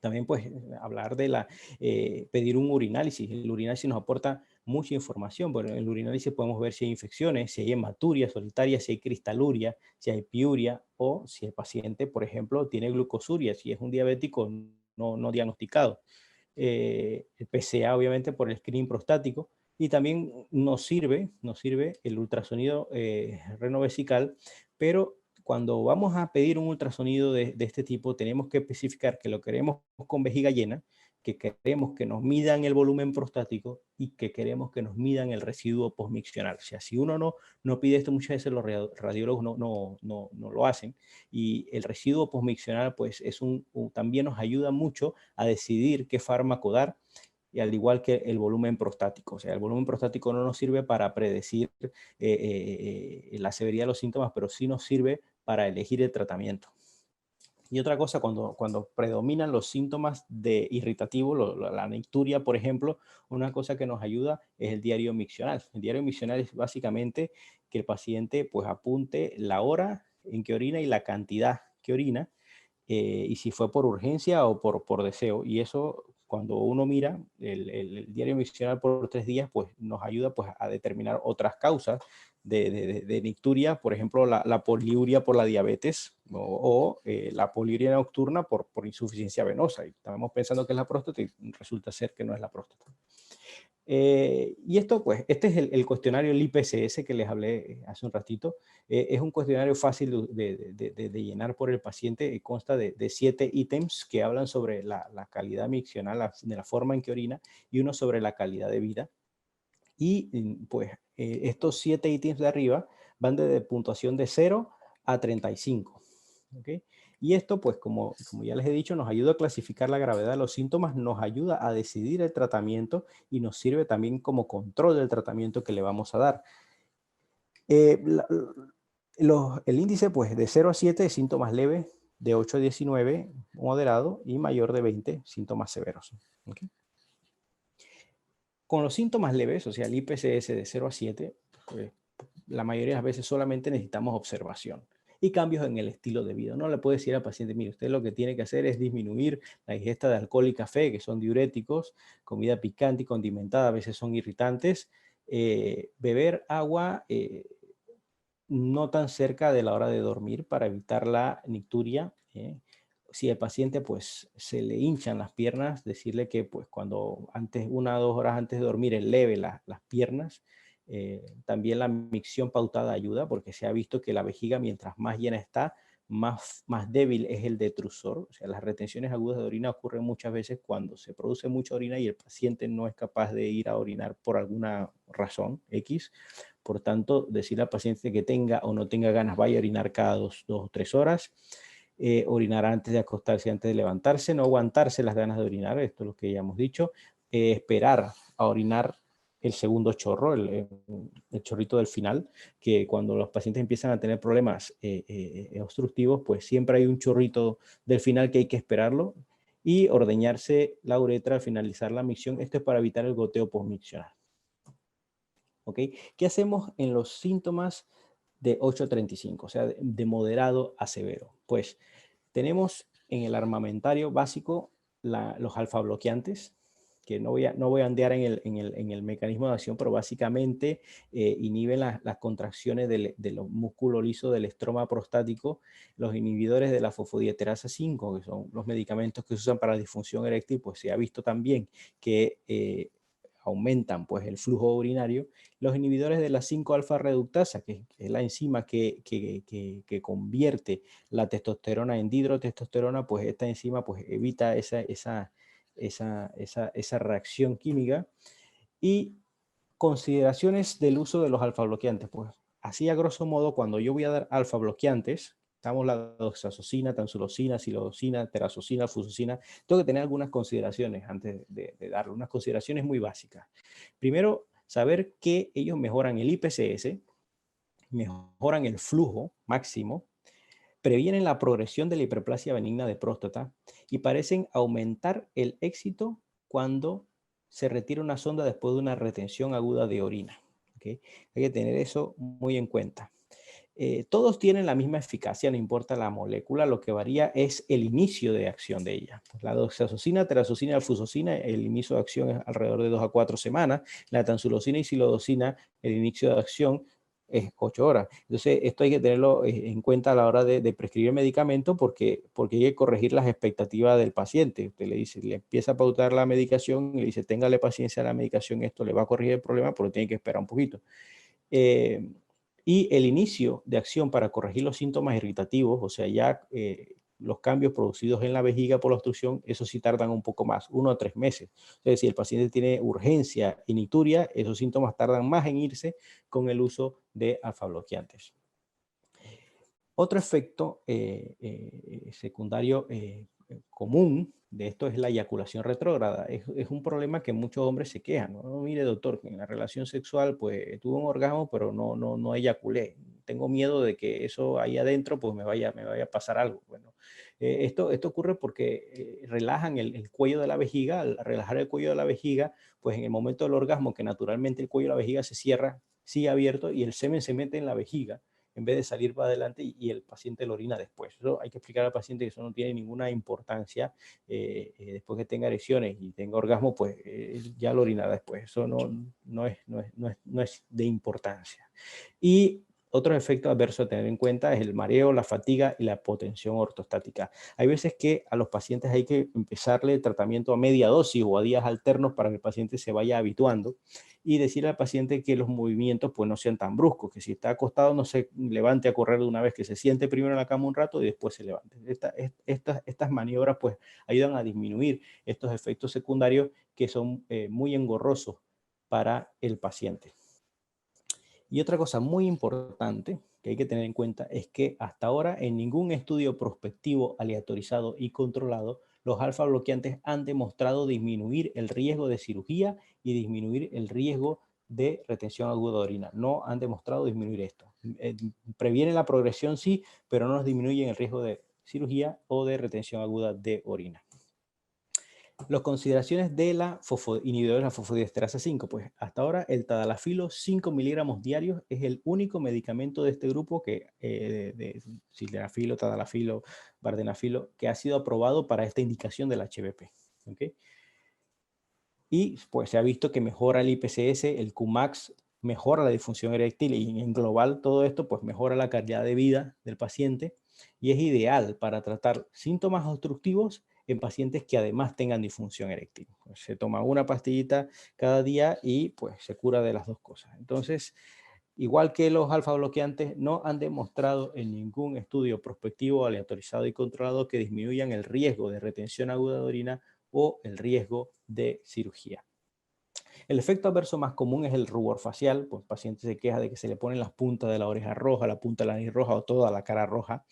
También pues hablar de pedir un urinálisis. El urinálisis nos aporta mucha información. Bueno, en el urinálisis podemos ver si hay infecciones, si hay hematuria solitaria, si hay cristaluria, si hay piuria o si el paciente, por ejemplo, tiene glucosuria, si es un diabético no diagnosticado. El PSA obviamente por el screening prostático y también nos sirve el ultrasonido renovesical, pero cuando vamos a pedir un ultrasonido de este tipo tenemos que especificar que lo queremos con vejiga llena, que queremos que nos midan el volumen prostático y que queremos que nos midan el residuo postmiccional. O sea, si uno no pide esto, muchas veces los radiólogos no lo hacen, y el residuo postmiccional pues también nos ayuda mucho a decidir qué fármaco dar, y al igual que el volumen prostático. O sea, el volumen prostático no nos sirve para predecir la severidad de los síntomas, pero sí nos sirve para elegir el tratamiento. Y otra cosa, cuando predominan los síntomas de irritativo, la nicturia, por ejemplo, una cosa que nos ayuda es el diario miccional. El diario miccional es básicamente que el paciente pues apunte la hora en que orina y la cantidad que orina, y si fue por urgencia o por deseo. Y eso, cuando uno mira el diario miccional por 3 días, pues nos ayuda pues a determinar otras causas de nicturia, por ejemplo, la poliuria por la diabetes o la poliuria nocturna por insuficiencia venosa. Y estamos pensando que es la próstata y resulta ser que no es la próstata. Y esto, pues, este es el cuestionario, el IPCS que les hablé hace un ratito. Es un cuestionario fácil de llenar por el paciente. Consta de 7 ítems que hablan sobre la calidad miccional, de la forma en que orina, y uno sobre la calidad de vida. Y pues estos 7 ítems de arriba van de puntuación de 0 a 35. ¿Okay? Y esto, pues, como ya les he dicho, nos ayuda a clasificar la gravedad de los síntomas, nos ayuda a decidir el tratamiento y nos sirve también como control del tratamiento que le vamos a dar. El índice, pues, de 0 a 7, síntomas leves, de 8 a 19, moderado, y mayor de 20, síntomas severos. ¿Okay? Con los síntomas leves, o sea, el IPCS de 0 a 7, pues, la mayoría de las veces solamente necesitamos observación y cambios en el estilo de vida. No le puede decir al paciente, mire, usted lo que tiene que hacer es disminuir la ingesta de alcohol y café, que son diuréticos, comida picante y condimentada, a veces son irritantes, beber agua no tan cerca de la hora de dormir para evitar la nicturia. Si el paciente pues se le hinchan las piernas, decirle que pues cuando 1 o 2 horas antes de dormir eleve las piernas. También la micción pautada ayuda, porque se ha visto que la vejiga, mientras más llena está, más débil es el detrusor. O sea, las retenciones agudas de orina ocurren muchas veces cuando se produce mucha orina y el paciente no es capaz de ir a orinar por alguna razón X. Por tanto, decirle al paciente que tenga o no tenga ganas, vaya a orinar cada 2 o 3 horas. Orinar antes de acostarse, antes de levantarse, no aguantarse las ganas de orinar, esto es lo que ya hemos dicho. Esperar a orinar el segundo chorro, el chorrito del final, que cuando los pacientes empiezan a tener problemas obstructivos, pues siempre hay un chorrito del final que hay que esperarlo, y ordeñarse la uretra al finalizar la micción. Esto es para evitar el goteo postmiccional. ¿Ok? ¿Qué hacemos en los síntomas de 8 a 35? O sea, de moderado a severo. Pues tenemos en el armamentario básico los alfa bloqueantes, que no voy a andear en el mecanismo de acción, pero básicamente inhiben las contracciones de los músculos lisos del estroma prostático, los inhibidores de la fosfodiesterasa 5, que son los medicamentos que se usan para la disfunción eréctil. Pues se ha visto también que aumentan pues el flujo urinario. Los inhibidores de la 5-alfa reductasa, que es la enzima que convierte la testosterona en dihidrotestosterona, pues esta enzima pues evita esa reacción química. Y consideraciones del uso de los alfa bloqueantes. Pues así, a grosso modo, cuando yo voy a dar alfa bloqueantes, estamos la doxazosina, tansulosina, silodosina, terazosina, fusosina. Tengo que tener algunas consideraciones antes de darlo, unas consideraciones muy básicas. Primero, saber que ellos mejoran el IPCS, mejoran el flujo máximo, previenen la progresión de la hiperplasia benigna de próstata y parecen aumentar el éxito cuando se retira una sonda después de una retención aguda de orina. ¿Okay? Hay que tener eso muy en cuenta. Todos tienen la misma eficacia, no importa la molécula, lo que varía es el inicio de acción de ella. La doxazosina, terazosina y alfusosina, el inicio de acción es alrededor de 2 a 4 semanas. La tansulosina y silodosina, el inicio de acción es 8 horas. Entonces, esto hay que tenerlo en cuenta a la hora de prescribir medicamento, porque hay que corregir las expectativas del paciente. Usted le dice, le empieza a pautar la medicación y le dice, téngale paciencia a la medicación, esto le va a corregir el problema, pero tiene que esperar un poquito. Y el inicio de acción para corregir los síntomas irritativos, o sea, ya los cambios producidos en la vejiga por la obstrucción, eso sí tardan un poco más, 1 a 3 meses. Entonces, si el paciente tiene urgencia y nicturia, esos síntomas tardan más en irse con el uso de alfa-bloqueantes. Otro efecto secundario común de esto es la eyaculación retrógrada. Es un problema que muchos hombres se quejan, ¿no? "Oh, mire, doctor, en la relación sexual pues tuve un orgasmo, pero no eyaculé. Tengo miedo de que eso ahí adentro pues me vaya a pasar algo". Bueno, esto ocurre porque relajan el cuello de la vejiga. Al relajar el cuello de la vejiga, pues en el momento del orgasmo, que naturalmente el cuello de la vejiga se cierra, sigue abierto y el semen se mete en la vejiga en vez de salir para adelante y el paciente lo orina después. Eso hay que explicar al paciente que eso no tiene ninguna importancia. Después que tenga erecciones y tenga orgasmo, pues ya lo orinará después. Eso no es de importancia. Y otros efectos adversos a tener en cuenta es el mareo, la fatiga y la hipotensión ortostática. Hay veces que a los pacientes hay que empezarle tratamiento a media dosis o a días alternos para que el paciente se vaya habituando y decirle al paciente que los movimientos pues no sean tan bruscos, que si está acostado no se levante a correr de una vez, que se siente primero en la cama un rato y después se levante. Estas maniobras pues ayudan a disminuir estos efectos secundarios que son muy engorrosos para el paciente. Y otra cosa muy importante que hay que tener en cuenta es que hasta ahora en ningún estudio prospectivo aleatorizado y controlado los alfa bloqueantes han demostrado disminuir el riesgo de cirugía y disminuir el riesgo de retención aguda de orina. No han demostrado disminuir esto. Previenen la progresión, sí, pero no nos disminuyen el riesgo de cirugía o de retención aguda de orina. Las consideraciones de la inhibidores de la fosfodiesterasa 5, pues hasta ahora el tadalafilo 5 miligramos diarios es el único medicamento de este grupo que, de sildenafilo, tadalafilo, vardenafilo, que ha sido aprobado para esta indicación del HBP. ¿Okay? Y pues se ha visto que mejora el IPCS, el Qmax, mejora la disfunción eréctil y en global todo esto pues mejora la calidad de vida del paciente y es ideal para tratar síntomas obstructivos en pacientes que además tengan disfunción eréctil. Pues se toma una pastillita cada día y pues se cura de las dos cosas. Entonces, igual que los alfa bloqueantes, no han demostrado en ningún estudio prospectivo, aleatorizado y controlado que disminuyan el riesgo de retención aguda de orina o el riesgo de cirugía. El efecto adverso más común es el rubor facial, pues el paciente se queja de que se le ponen las puntas de la oreja roja, la punta de la nariz roja o toda la cara roja,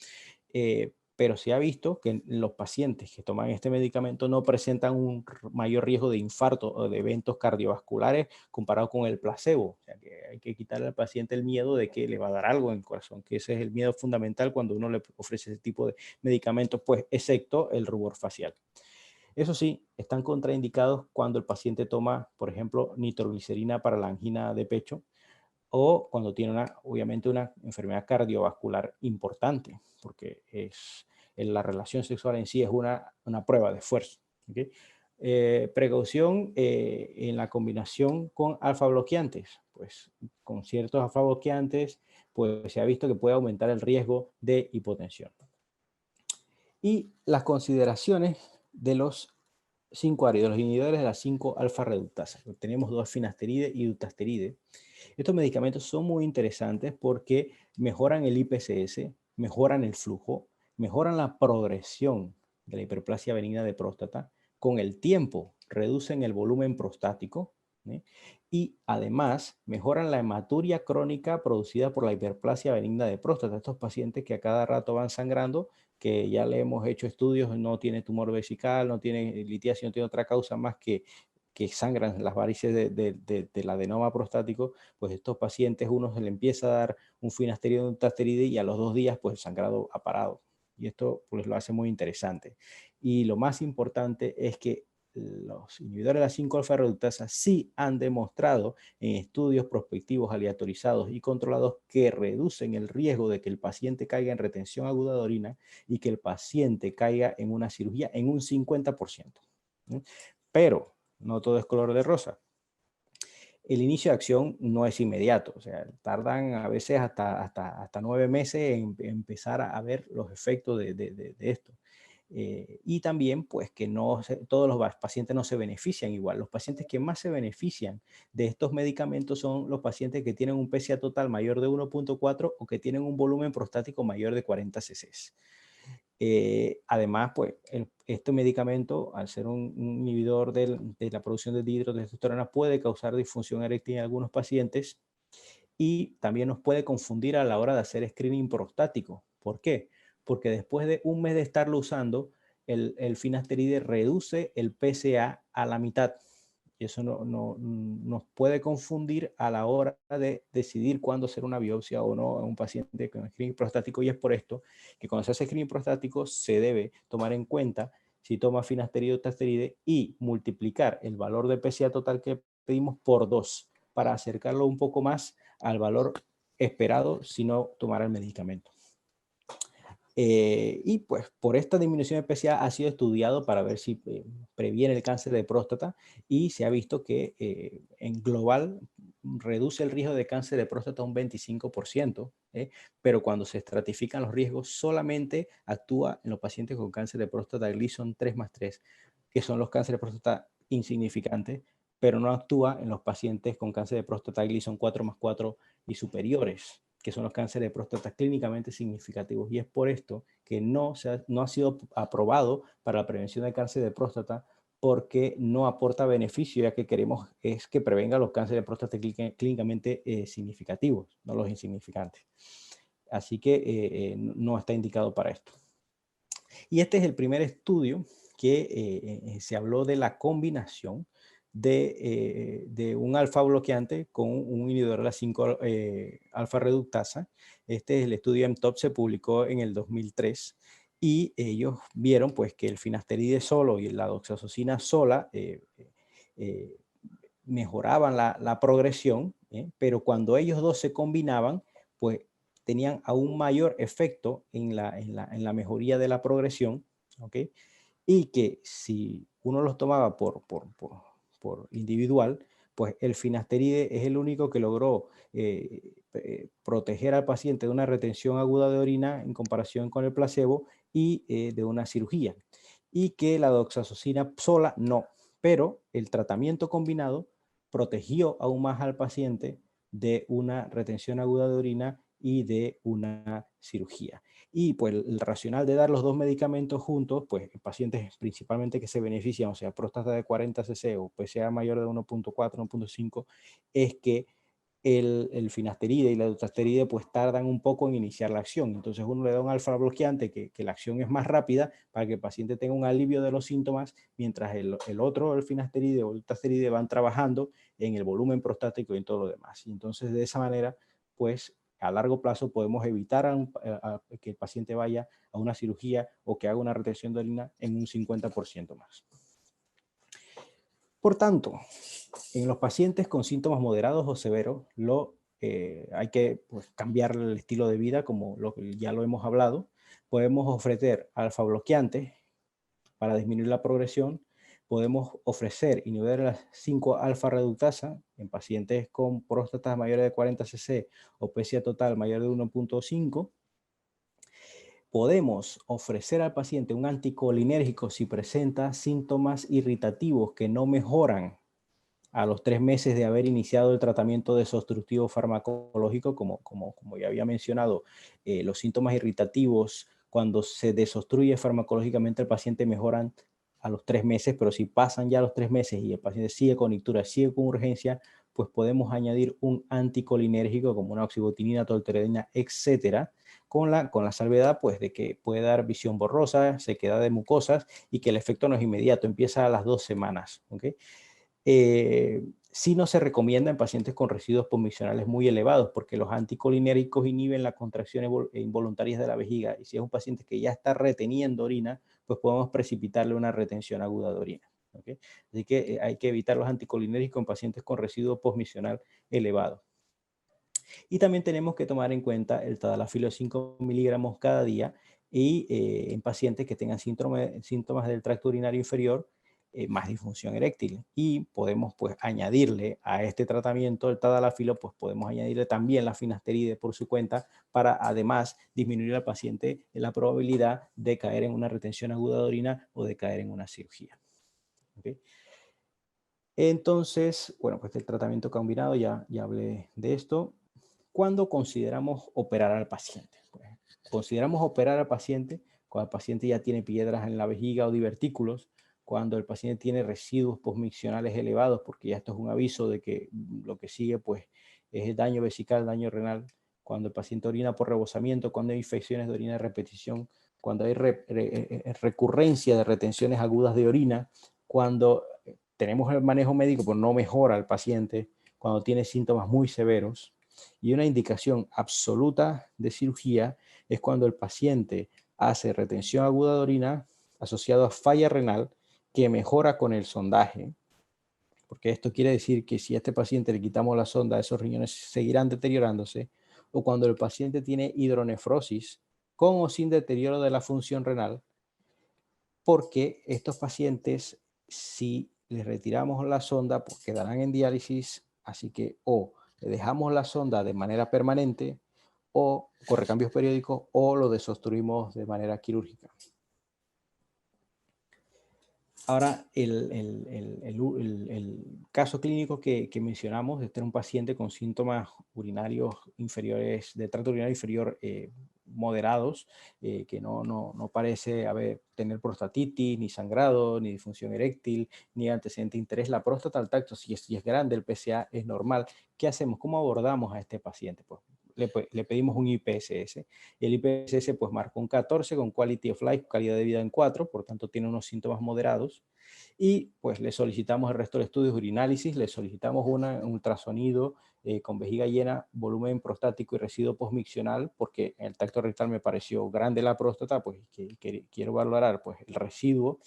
pero se ha visto que los pacientes que toman este medicamento no presentan un mayor riesgo de infarto o de eventos cardiovasculares comparado con el placebo. O sea, que hay que quitarle al paciente el miedo de que le va a dar algo en el corazón, que ese es el miedo fundamental cuando uno le ofrece ese tipo de medicamentos, pues excepto el rubor facial. Eso sí, están contraindicados cuando el paciente toma, por ejemplo, nitroglicerina para la angina de pecho o cuando tiene obviamente una enfermedad cardiovascular importante, porque la relación sexual en sí es una prueba de esfuerzo. ¿Okay? Precaución en la combinación con alfa bloqueantes. Pues con ciertos alfa bloqueantes pues, se ha visto que puede aumentar el riesgo de hipotensión. Y las consideraciones de los 5-ARI, de los inhibidores de la 5-alfa reductasa. Tenemos 2-finasteride y dutasteride. Estos medicamentos son muy interesantes porque mejoran el IPCS, mejoran el flujo, mejoran la progresión de la hiperplasia benigna de próstata. Con el tiempo reducen el volumen prostático, ¿eh? Y además mejoran la hematuria crónica producida por la hiperplasia benigna de próstata. Estos pacientes que a cada rato van sangrando, que ya le hemos hecho estudios, no tiene tumor vesical, no tiene litiasis, no tiene otra causa más que sangran las varices del adenoma prostático, pues estos pacientes uno se le empieza a dar un finasteride o un dutasteride y a los 2 días pues el sangrado ha parado. Y esto pues lo hace muy interesante. Y lo más importante es que los inhibidores de la 5-alfa reductasa sí han demostrado en estudios prospectivos aleatorizados y controlados que reducen el riesgo de que el paciente caiga en retención aguda de orina y que el paciente caiga en una cirugía en un 50%. Pero no todo es color de rosa. El inicio de acción no es inmediato, o sea, tardan a veces hasta 9 meses en empezar a ver los efectos de esto. Y también, pues, que todos los pacientes no se benefician igual. Los pacientes que más se benefician de estos medicamentos son los pacientes que tienen un PSA total mayor de 1.4 o que tienen un volumen prostático mayor de 40 cc. Además, pues, este medicamento, al ser un inhibidor de la producción de dihidrotestosterona, puede causar disfunción eréctil en algunos pacientes y también nos puede confundir a la hora de hacer screening prostático. ¿Por qué? Porque después de un mes de estarlo usando, el finasteride reduce el PSA a la mitad. Y eso nos puede confundir a la hora de decidir cuándo hacer una biopsia o no a un paciente con screening prostático. Y es por esto que cuando se hace screening prostático se debe tomar en cuenta si toma finasteride o tasteride y multiplicar el valor de PSA total que pedimos por 2 para acercarlo un poco más al valor esperado si no tomara el medicamento. Y pues por esta disminución de PSA ha sido estudiado para ver si previene el cáncer de próstata y se ha visto que en global reduce el riesgo de cáncer de próstata un 25%, pero cuando se estratifican los riesgos solamente actúa en los pacientes con cáncer de próstata Gleason 3+3, que son los cánceres de próstata insignificantes, pero no actúa en los pacientes con cáncer de próstata Gleason 4+4 y superiores, que son los cánceres de próstata clínicamente significativos. Y es por esto que no ha sido aprobado para la prevención de cáncer de próstata, porque no aporta beneficio, ya que queremos es que prevenga los cánceres de próstata clínicamente significativos, no los insignificantes. Así que no está indicado para esto. Y este es el primer estudio que se habló de la combinación de un alfa bloqueante con un inhibidor de la 5 alfa reductasa. Este es el estudio MTOP, se publicó en el 2003 y ellos vieron pues que el finasteride solo y la doxazosina sola mejoraban la progresión, pero cuando ellos dos se combinaban, pues tenían aún mayor efecto en la mejoría de la progresión, ¿ok? Y que si uno los tomaba por individual, pues el finasteride es el único que logró proteger al paciente de una retención aguda de orina en comparación con el placebo y de una cirugía. Y que la doxazosina sola no, pero el tratamiento combinado protegió aún más al paciente de una retención aguda de orina y de una cirugía. Y pues el racional de dar los dos medicamentos juntos, pues en pacientes principalmente que se benefician, o sea, próstata de 40 cc o PSA mayor de 1.4, 1.5, es que el finasteride y la dutasteride pues tardan un poco en iniciar la acción. Entonces uno le da un alfa bloqueante que la acción es más rápida para que el paciente tenga un alivio de los síntomas, mientras el otro, el finasteride o el dutasteride, van trabajando en el volumen prostático y en todo lo demás. Y entonces de esa manera pues a largo plazo podemos evitar que el paciente vaya a una cirugía o que haga una retención de orina en un 50% más. Por tanto, en los pacientes con síntomas moderados o severos, hay que pues, cambiar el estilo de vida, como ya lo hemos hablado. Podemos ofrecer alfa bloqueantes para disminuir la progresión. Podemos ofrecer inhibidores de las 5 alfa reductasa en pacientes con próstatas mayores de 40 cc o PSA total mayor de 1.5. Podemos ofrecer al paciente un anticolinérgico si presenta síntomas irritativos que no mejoran a los 3 meses de haber iniciado el tratamiento desobstructivo farmacológico, como ya había mencionado, los síntomas irritativos cuando se desobstruye farmacológicamente el paciente mejoran a los 3 meses, pero si pasan ya los 3 meses y el paciente sigue con ictura, sigue con urgencia, pues podemos añadir un anticolinérgico como una oxibutinina, tolterodina, etcétera, con la salvedad pues de que puede dar visión borrosa, sequedad de mucosas y que el efecto no es inmediato, empieza a las 2 semanas, ¿ok? Sí no se recomienda en pacientes con residuos posmisionales muy elevados porque los anticolinérgicos inhiben las contracciones involuntarias de la vejiga y si es un paciente que ya está reteniendo orina, pues podemos precipitarle una retención aguda de orina. ¿Okay? Así que hay que evitar los anticolinérgicos en pacientes con residuo posmisional elevado. Y también tenemos que tomar en cuenta el tadalafilo de 5 miligramos cada día y en pacientes que tengan síntomas del tracto urinario inferior, más disfunción eréctil. Y podemos pues añadirle a este tratamiento el tadalafilo, pues podemos añadirle también la finasteride por su cuenta para además disminuir al paciente la probabilidad de caer en una retención aguda de orina o de caer en una cirugía. ¿Okay? Entonces, bueno, pues el tratamiento combinado, ya hablé de esto. ¿Cuándo consideramos operar al paciente? Pues, consideramos operar al paciente cuando el paciente ya tiene piedras en la vejiga o divertículos, cuando el paciente tiene residuos postmiccionales elevados, porque ya esto es un aviso de que lo que sigue pues es el daño vesical, daño renal, cuando el paciente orina por rebosamiento, cuando hay infecciones de orina de repetición, cuando hay recurrencia de retenciones agudas de orina, cuando tenemos el manejo médico pero no mejora el paciente, cuando tiene síntomas muy severos. Y una indicación absoluta de cirugía es cuando el paciente hace retención aguda de orina asociado a falla renal que mejora con el sondaje, porque esto quiere decir que si a este paciente le quitamos la sonda, esos riñones seguirán deteriorándose, o cuando el paciente tiene hidronefrosis con o sin deterioro de la función renal, porque estos pacientes, si les retiramos la sonda, pues quedarán en diálisis, así que o le dejamos la sonda de manera permanente, o con recambios periódicos, o lo desobstruimos de manera quirúrgica. Ahora, el caso clínico que mencionamos, este era un paciente con síntomas urinarios inferiores, de tracto urinario inferior moderados, que no parece tener prostatitis, ni sangrado, ni disfunción eréctil, ni antecedente de interés. La próstata al tacto, si es grande, el PSA es normal. ¿Qué hacemos? ¿Cómo abordamos a este paciente? Pues le pedimos un IPSS. Y el IPSS pues marcó un 14 con Quality of Life, calidad de vida en 4, por tanto tiene unos síntomas moderados. Y pues le solicitamos el resto de estudios, urinálisis, le solicitamos un ultrasonido con vejiga llena, volumen prostático y residuo postmiccional, porque en el tacto rectal me pareció grande la próstata, pues que quiero valorar pues el residuo.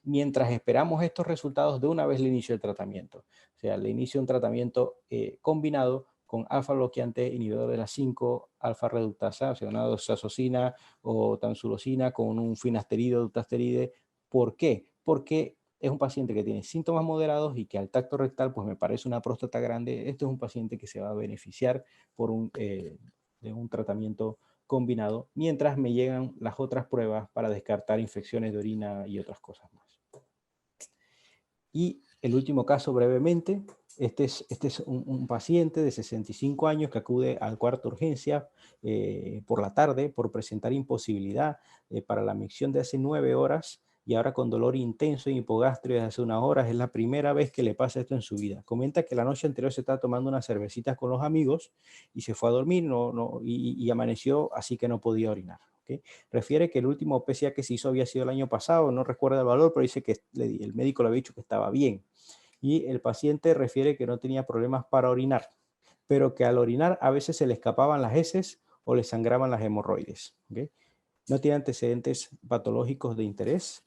Mientras esperamos estos resultados, de una vez le inicio el tratamiento. O sea, le inicio un tratamiento combinado con alfa bloqueante, inhibidor de la 5, alfa reductasa, o sea, una doxazosina o tamsulosina con un finasteride o dutasteride. ¿Por qué? Porque es un paciente que tiene síntomas moderados y que al tacto rectal pues me parece una próstata grande. Este es un paciente que se va a beneficiar de un tratamiento combinado, mientras me llegan las otras pruebas para descartar infecciones de orina y otras cosas más. Y el último caso brevemente, este es un paciente de 65 años que acude al cuarto de urgencia por la tarde por presentar imposibilidad para la micción de hace 9 horas y ahora con dolor intenso y hipogastrio desde hace unas horas. Es la primera vez que le pasa esto en su vida. Comenta que la noche anterior se estaba tomando unas cervecitas con los amigos y se fue a dormir y amaneció así que no podía orinar. ¿Okay? Refiere que el último PSA que se hizo había sido el año pasado, no recuerda el valor, pero dice que el médico le había dicho que estaba bien. Y el paciente refiere que no tenía problemas para orinar, pero que al orinar a veces se le escapaban las heces o le sangraban las hemorroides. ¿Okay? No tiene antecedentes patológicos de interés,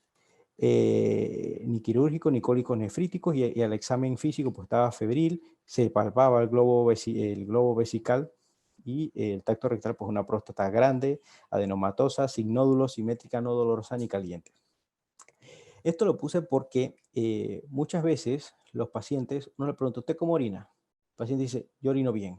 ni quirúrgicos, ni cólicos nefríticos, y al examen físico pues estaba febril, se palpaba el globo vesical, y el tacto rectal pues una próstata grande, adenomatosa, sin nódulos, simétrica, no dolorosa ni caliente. Esto lo puse porque muchas veces los pacientes, uno le pregunta, ¿usted cómo orina? El paciente dice, yo orino bien.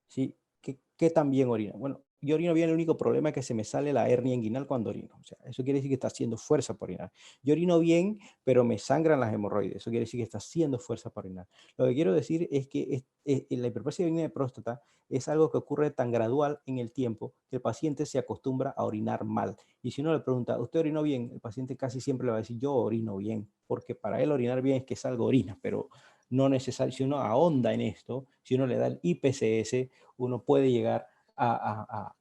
¿Sí? ¿Qué tan bien orina? Bueno, yo orino bien, el único problema es que se me sale la hernia inguinal cuando orino. O sea, eso quiere decir que está haciendo fuerza para orinar. Yo orino bien, pero me sangran las hemorroides. Eso quiere decir que está haciendo fuerza para orinar. Lo que quiero decir es que la hiperplasia benigna de próstata es algo que ocurre tan gradual en el tiempo que el paciente se acostumbra a orinar mal. Y si uno le pregunta, ¿usted orinó bien? El paciente casi siempre le va a decir, yo orino bien, porque para él orinar bien es que salga orina, pero no necesario. Si uno ahonda en esto, si uno le da el IPSS, uno puede llegar a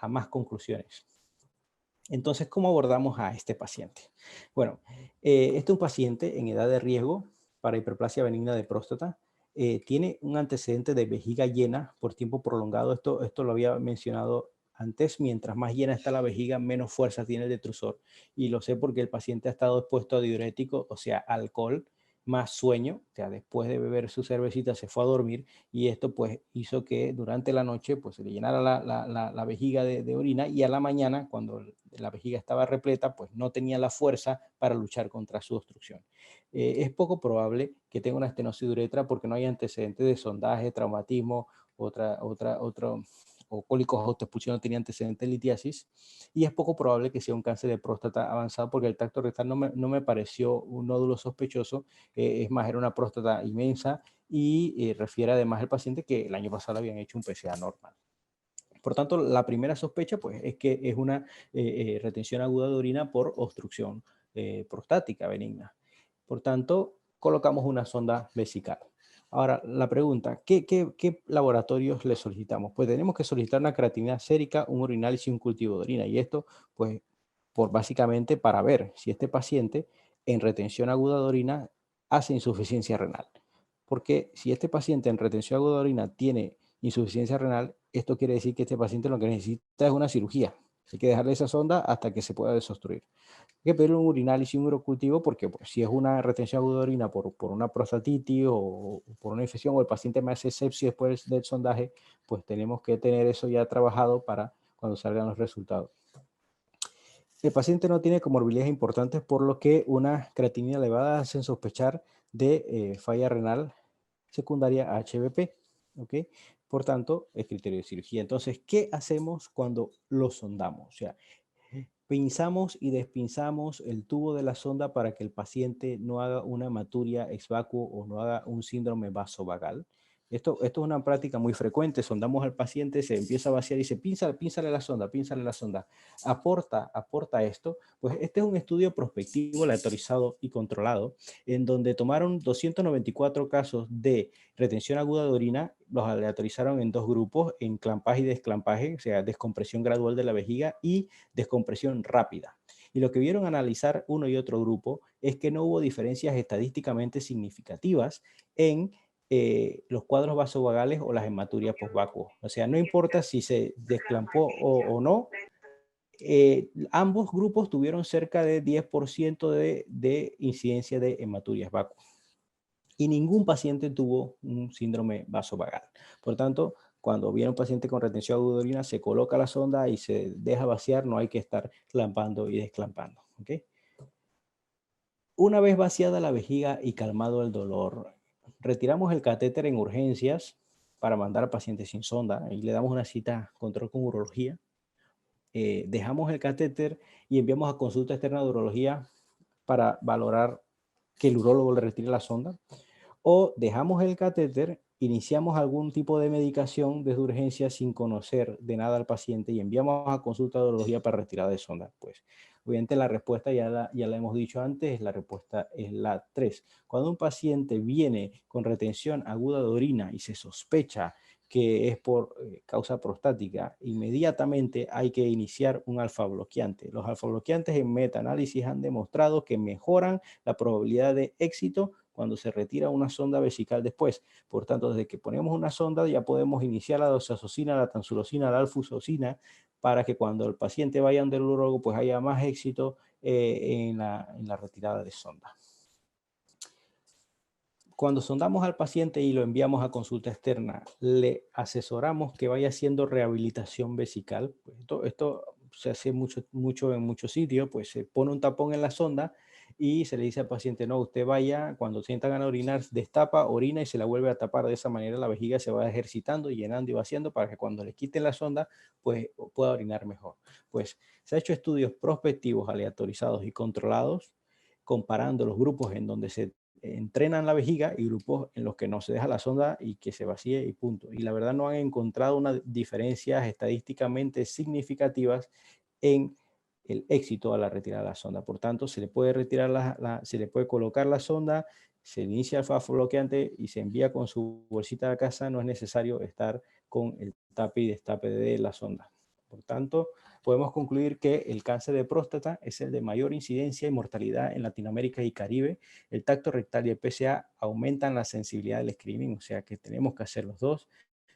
más conclusiones. Entonces, ¿cómo abordamos a este paciente? Bueno, este es un paciente en edad de riesgo para hiperplasia benigna de próstata. Tiene un antecedente de vejiga llena por tiempo prolongado. Esto lo había mencionado antes. Mientras más llena está la vejiga, menos fuerza tiene el detrusor. Y lo sé porque el paciente ha estado expuesto a diurético, o sea, alcohol, más sueño. O sea, después de beber su cervecita se fue a dormir, y esto pues hizo que durante la noche pues se le llenara la vejiga de orina, y a la mañana, cuando la vejiga estaba repleta, pues no tenía la fuerza para luchar contra su obstrucción. Es poco probable que tenga una estenosis de uretra porque no hay antecedentes de sondaje, traumatismo, o cólicos autoexpulsión, no tenía antecedentes de litiasis, y es poco probable que sea un cáncer de próstata avanzado porque el tacto rectal no me pareció un nódulo sospechoso. Es más, era una próstata inmensa, y refiere además el paciente que el año pasado le habían hecho un PSA normal. Por tanto, la primera sospecha pues, es que es una retención aguda de orina por obstrucción prostática benigna. Por tanto, colocamos una sonda vesical. Ahora, la pregunta, ¿qué laboratorios le solicitamos? Pues tenemos que solicitar una creatinina sérica, un urinalysis y un cultivo de orina. Y esto, pues, básicamente para ver si este paciente en retención aguda de orina hace insuficiencia renal. Porque si este paciente en retención aguda de orina tiene insuficiencia renal, esto quiere decir que este paciente lo que necesita es una cirugía. Hay que dejarle esa sonda hasta que se pueda desobstruir. Hay que pedir un urinalysis y un urocultivo porque pues, si es una retención aguda de orina por una prostatitis o por una infección o el paciente me hace sepsis después del sondaje, pues tenemos que tener eso ya trabajado para cuando salgan los resultados. El paciente no tiene comorbilidades importantes, por lo que una creatinina elevada hace sospechar de falla renal secundaria a HBP. ¿Okay? Por tanto, es criterio de cirugía. Entonces, ¿qué hacemos cuando lo sondamos? O sea, pinzamos y despinzamos el tubo de la sonda para que el paciente no haga una hematuria ex vacuo o no haga un síndrome vasovagal. Esto es una práctica muy frecuente. Sondamos al paciente, se empieza a vaciar y dice, pínzale la sonda, pínzale la sonda. Aporta esto. Pues este es un estudio prospectivo, aleatorizado y controlado, en donde tomaron 294 casos de retención aguda de orina, los aleatorizaron en dos grupos, en clampaje y desclampaje, o sea, descompresión gradual de la vejiga y descompresión rápida. Y lo que vieron analizar uno y otro grupo es que no hubo diferencias estadísticamente significativas en los cuadros vasovagales o las hematurias postvacuos. O sea, no importa si se desclampó o no, ambos grupos tuvieron cerca de 10% de incidencia de hematurias vacuas. Y ningún paciente tuvo un síndrome vasovagal. Por tanto, cuando viene un paciente con retención aguda de orina, se coloca la sonda y se deja vaciar, no hay que estar clampando y desclampando. ¿Okay? Una vez vaciada la vejiga y calmado el dolor, retiramos el catéter en urgencias para mandar al paciente sin sonda y le damos una cita control con urología. Dejamos el catéter y enviamos a consulta externa de urología para valorar que el urólogo le retire la sonda. O dejamos el catéter, iniciamos algún tipo de medicación desde urgencia sin conocer de nada al paciente y enviamos a consulta de urología para retirada de sonda. Pues obviamente la respuesta ya la hemos dicho antes, la respuesta es la 3. Cuando un paciente viene con retención aguda de orina y se sospecha que es por causa prostática, inmediatamente hay que iniciar un alfa bloqueante. Los alfa bloqueantes en metaanálisis han demostrado que mejoran la probabilidad de éxito cuando se retira una sonda vesical después. Por tanto, desde que ponemos una sonda ya podemos iniciar la doxazosina, la tansulosina, la alfuzoxina, para que cuando el paciente vaya al urólogo pues haya más éxito en la retirada de sonda. Cuando sondamos al paciente y lo enviamos a consulta externa, le asesoramos que vaya haciendo rehabilitación vesical. Pues esto se hace mucho en muchos sitios, pues se pone un tapón en la sonda y se le dice al paciente, no, usted vaya, cuando sienta ganas de orinar, destapa, orina y se la vuelve a tapar. De esa manera la vejiga se va ejercitando, llenando y vaciando para que cuando le quiten la sonda, pues pueda orinar mejor. Pues se ha hecho estudios prospectivos, aleatorizados y controlados, comparando los grupos en donde se entrenan la vejiga y grupos en los que no se deja la sonda y que se vacíe y punto. Y la verdad no han encontrado unas diferencias estadísticamente significativas en el éxito a la retirada de la sonda. Por tanto, se le puede retirar se le puede colocar la sonda, se inicia el fafo bloqueante y se envía con su bolsita a casa. No es necesario estar con el tape y destape de la sonda. Por tanto, podemos concluir que el cáncer de próstata es el de mayor incidencia y mortalidad en Latinoamérica y Caribe. El tacto rectal y el PSA aumentan la sensibilidad del screening, o sea que tenemos que hacer los dos.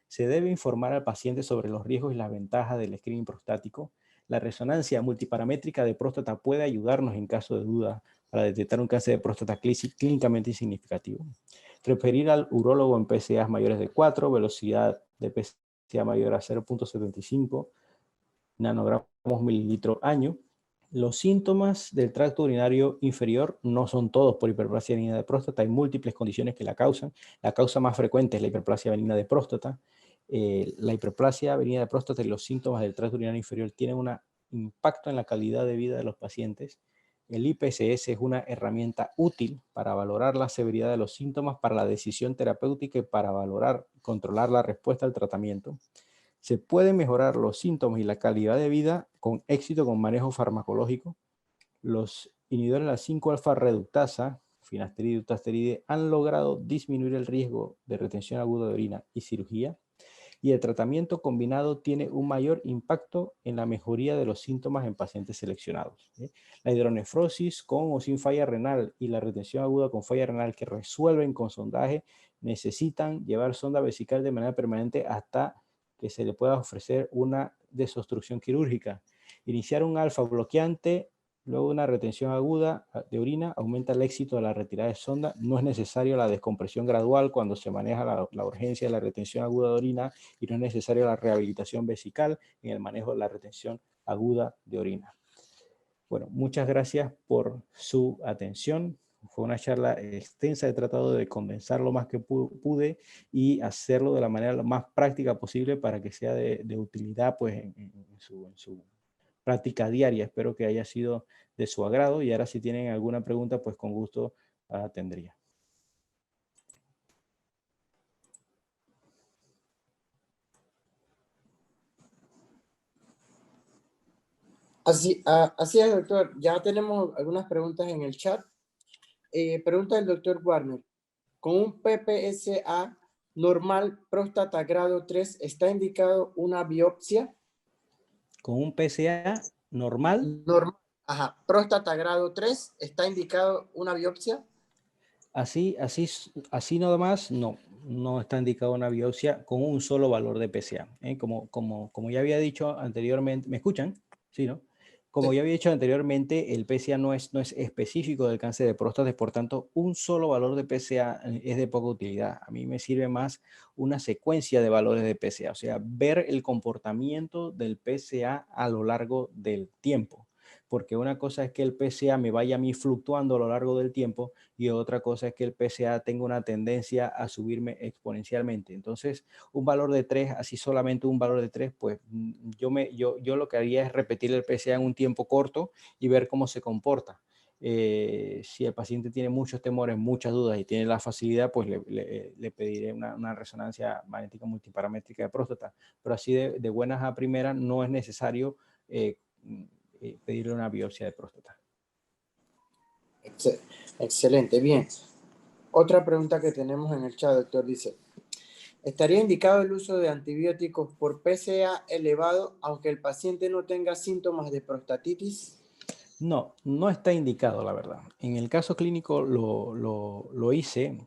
Se debe informar al paciente sobre los riesgos y las ventajas del screening prostático. La resonancia multiparamétrica de próstata puede ayudarnos en caso de duda para detectar un cáncer de próstata clínicamente significativo. Referir al urólogo en PSA mayores de 4, velocidad de PSA mayor a 0.75 nanogramos mililitro año. Los síntomas del tracto urinario inferior no son todos por hiperplasia benigna de próstata, hay múltiples condiciones que la causan. La causa más frecuente es la hiperplasia benigna de próstata. La hiperplasia benigna de próstata y los síntomas del tracto urinario inferior tienen un impacto en la calidad de vida de los pacientes. El IPSS es una herramienta útil para valorar la severidad de los síntomas, para la decisión terapéutica y para valorar, controlar la respuesta al tratamiento. Se pueden mejorar los síntomas y la calidad de vida con éxito con manejo farmacológico. Los inhibidores de la 5-alfa reductasa, finasteride y dutasteride, han logrado disminuir el riesgo de retención aguda de orina y cirugía. Y el tratamiento combinado tiene un mayor impacto en la mejoría de los síntomas en pacientes seleccionados. La hidronefrosis con o sin falla renal y la retención aguda con falla renal que resuelven con sondaje necesitan llevar sonda vesical de manera permanente hasta que se le pueda ofrecer una desobstrucción quirúrgica. Iniciar un alfa bloqueante, luego una retención aguda de orina, aumenta el éxito de la retirada de sonda. No es necesario la descompresión gradual cuando se maneja la urgencia de la retención aguda de orina y no es necesaria la rehabilitación vesical en el manejo de la retención aguda de orina. Bueno, muchas gracias por su atención. Fue una charla extensa, he tratado de condensar lo más que pude y hacerlo de la manera lo más práctica posible para que sea de utilidad pues, en su práctica diaria. Espero que haya sido de su agrado y ahora si tienen alguna pregunta, pues con gusto atendería. Así es, doctor. Ya tenemos algunas preguntas en el chat. Pregunta del doctor Warner. Con un PPSA normal próstata grado 3, ¿está indicado una biopsia? Con un PSA normal. Normal. Ajá. Próstata grado 3, ¿está indicado una biopsia? Así nada más, no está indicado una biopsia con un solo valor de PSA. Como ya había dicho anteriormente, ¿me escuchan? Sí, ¿no? Como Sí. ya había dicho anteriormente, el PSA no es específico del cáncer de próstata, por tanto, un solo valor de PSA es de poca utilidad. A mí me sirve más una secuencia de valores de PSA, o sea, ver el comportamiento del PSA a lo largo del tiempo. Porque una cosa es que el PSA me vaya a mí fluctuando a lo largo del tiempo y otra cosa es que el PSA tenga una tendencia a subirme exponencialmente. Entonces, un valor de 3, así solamente un valor de 3, pues yo lo que haría es repetir el PSA en un tiempo corto y ver cómo se comporta. Si el paciente tiene muchos temores, muchas dudas y tiene la facilidad, pues le pediré una resonancia magnética multiparamétrica de próstata. Pero así de buenas a primeras no es necesario pedirle una biopsia de próstata. Excelente, bien. Otra pregunta que tenemos en el chat, doctor, dice, ¿estaría indicado el uso de antibióticos por PSA elevado aunque el paciente no tenga síntomas de prostatitis? No, no está indicado, la verdad. En el caso clínico lo hice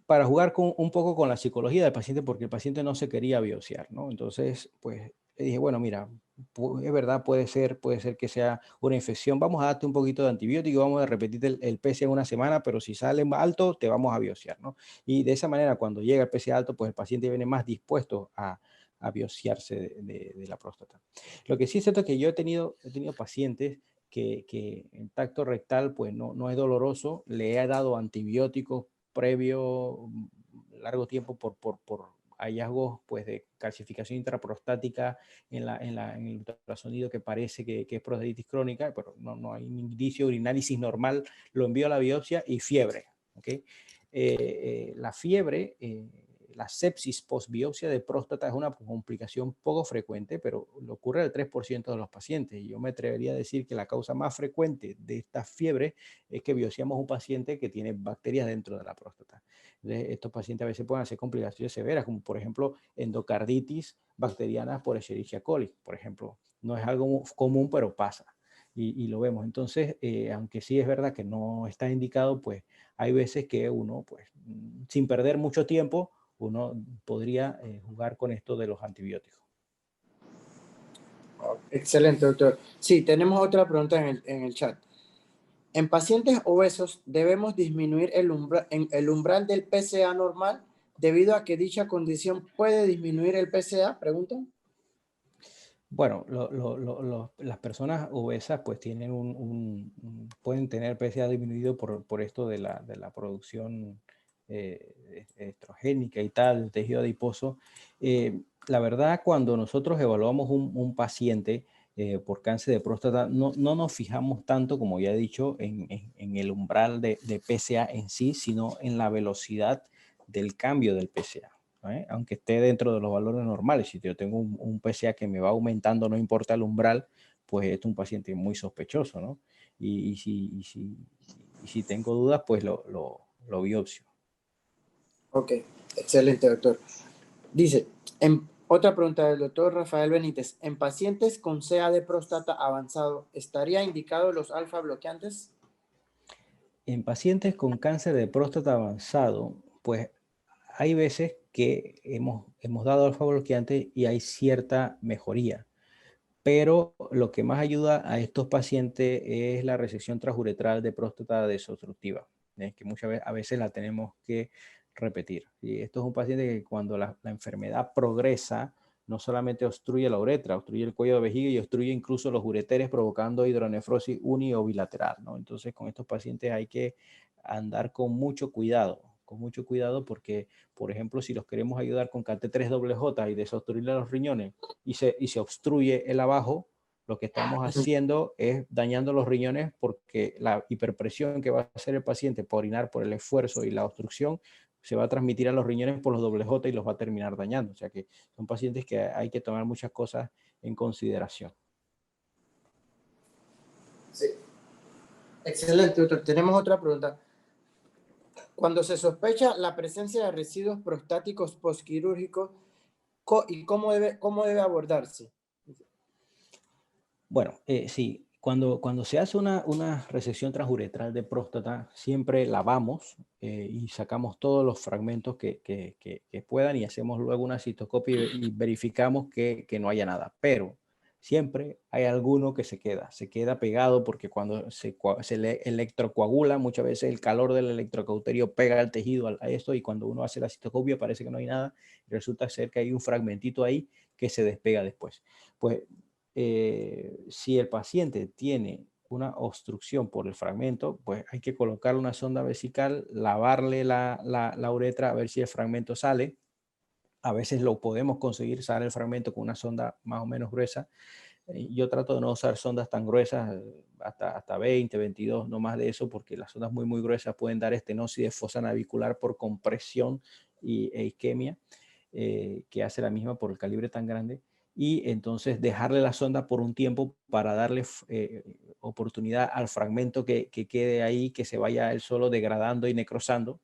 para jugar un poco con la psicología del paciente porque el paciente no se quería biopsiar, ¿no? Entonces, pues le dije, bueno, mira, es verdad, puede ser que sea una infección. Vamos a darte un poquito de antibiótico, vamos a repetir el PSA en una semana, pero si sale alto, te vamos a biopsiar, ¿no? Y de esa manera, cuando llega el PSA alto, pues el paciente viene más dispuesto a biopsiarse de la próstata. Lo que sí es cierto es que yo he tenido pacientes que en tacto rectal, pues no es doloroso, le he dado antibióticos previo largo tiempo por hallazgos pues, de calcificación intraprostática en el ultrasonido que parece que es prostatitis crónica, pero no hay un indicio, urinálisis normal, lo envío a la biopsia y fiebre. ¿Okay? La fiebre, la sepsis postbiopsia de próstata es una complicación poco frecuente, pero le ocurre al 3% de los pacientes. Y yo me atrevería a decir que la causa más frecuente de esta fiebre es que biopsiamos un paciente que tiene bacterias dentro de la próstata. Entonces, estos pacientes a veces pueden hacer complicaciones severas, como por ejemplo endocarditis bacteriana por Escherichia coli, por ejemplo. No es algo común, pero pasa. Y lo vemos. Entonces, aunque sí es verdad que no está indicado, pues hay veces que uno, pues, sin perder mucho tiempo, uno podría jugar con esto de los antibióticos. Excelente, doctor. Sí, tenemos otra pregunta en el chat. ¿En pacientes obesos debemos disminuir el umbral del PSA normal debido a que dicha condición puede disminuir el PSA? Preguntan. Bueno, las personas obesas pues tienen pueden tener PSA disminuido por esto de la producción estrogénica y tal, tejido adiposo. La verdad, cuando nosotros evaluamos un paciente por cáncer de próstata, no nos fijamos tanto, como ya he dicho, en el umbral de PSA en sí, sino en la velocidad del cambio del PSA. aunque esté dentro de los valores normales. Si yo tengo un PSA que me va aumentando, no importa el umbral, pues este es un paciente muy sospechoso, ¿no? Y si tengo dudas, pues lo biopsio. Ok, excelente, doctor. Dice, otra pregunta del doctor Rafael Benítez. ¿En pacientes con CA de próstata avanzado, estaría indicado los alfa bloqueantes? En pacientes con cáncer de próstata avanzado, pues hay veces que hemos dado alfa bloqueante y hay cierta mejoría. Pero lo que más ayuda a estos pacientes es la resección transuretral de próstata desobstructiva, que muchas veces, a veces la tenemos que repetir. Y esto es un paciente que cuando la enfermedad progresa, no solamente obstruye la uretra, obstruye el cuello de vejiga y obstruye incluso los ureteres, provocando hidronefrosis uni o bilateral, ¿no? Entonces, con estos pacientes hay que andar con mucho cuidado porque, por ejemplo, si los queremos ayudar con KT3 y desobstruirle los riñones y se obstruye el abajo, lo que estamos haciendo es dañando los riñones porque la hiperpresión que va a hacer el paciente por orinar por el esfuerzo y la obstrucción se va a transmitir a los riñones por los J y los va a terminar dañando. O sea que son pacientes que hay que tomar muchas cosas en consideración. Sí. Excelente, doctor. Tenemos otra pregunta. Cuando se sospecha la presencia de residuos prostáticos postquirúrgicos, ¿y cómo debe abordarse? Bueno, sí, cuando se hace una resección transuretral de próstata, siempre lavamos y sacamos todos los fragmentos que puedan y hacemos luego una citoscopia y verificamos que no haya nada. Pero siempre hay alguno que se queda pegado porque cuando se electrocoagula, muchas veces el calor del electrocauterio pega al tejido a esto y cuando uno hace la citoscopia parece que no hay nada y resulta ser que hay un fragmentito ahí que se despega después. Pues si el paciente tiene una obstrucción por el fragmento, pues hay que colocarle una sonda vesical, lavarle la uretra a ver si el fragmento sale. A veces lo podemos conseguir, sale el fragmento con una sonda más o menos gruesa. Yo trato de no usar sondas tan gruesas, hasta 20, 22, no más de eso, porque las sondas muy gruesas pueden dar estenosis de fosa navicular por compresión e isquemia, que hace la misma por el calibre tan grande. Y entonces dejarle la sonda por un tiempo para darle oportunidad al fragmento que quede ahí, que se vaya él solo degradando y necrosando.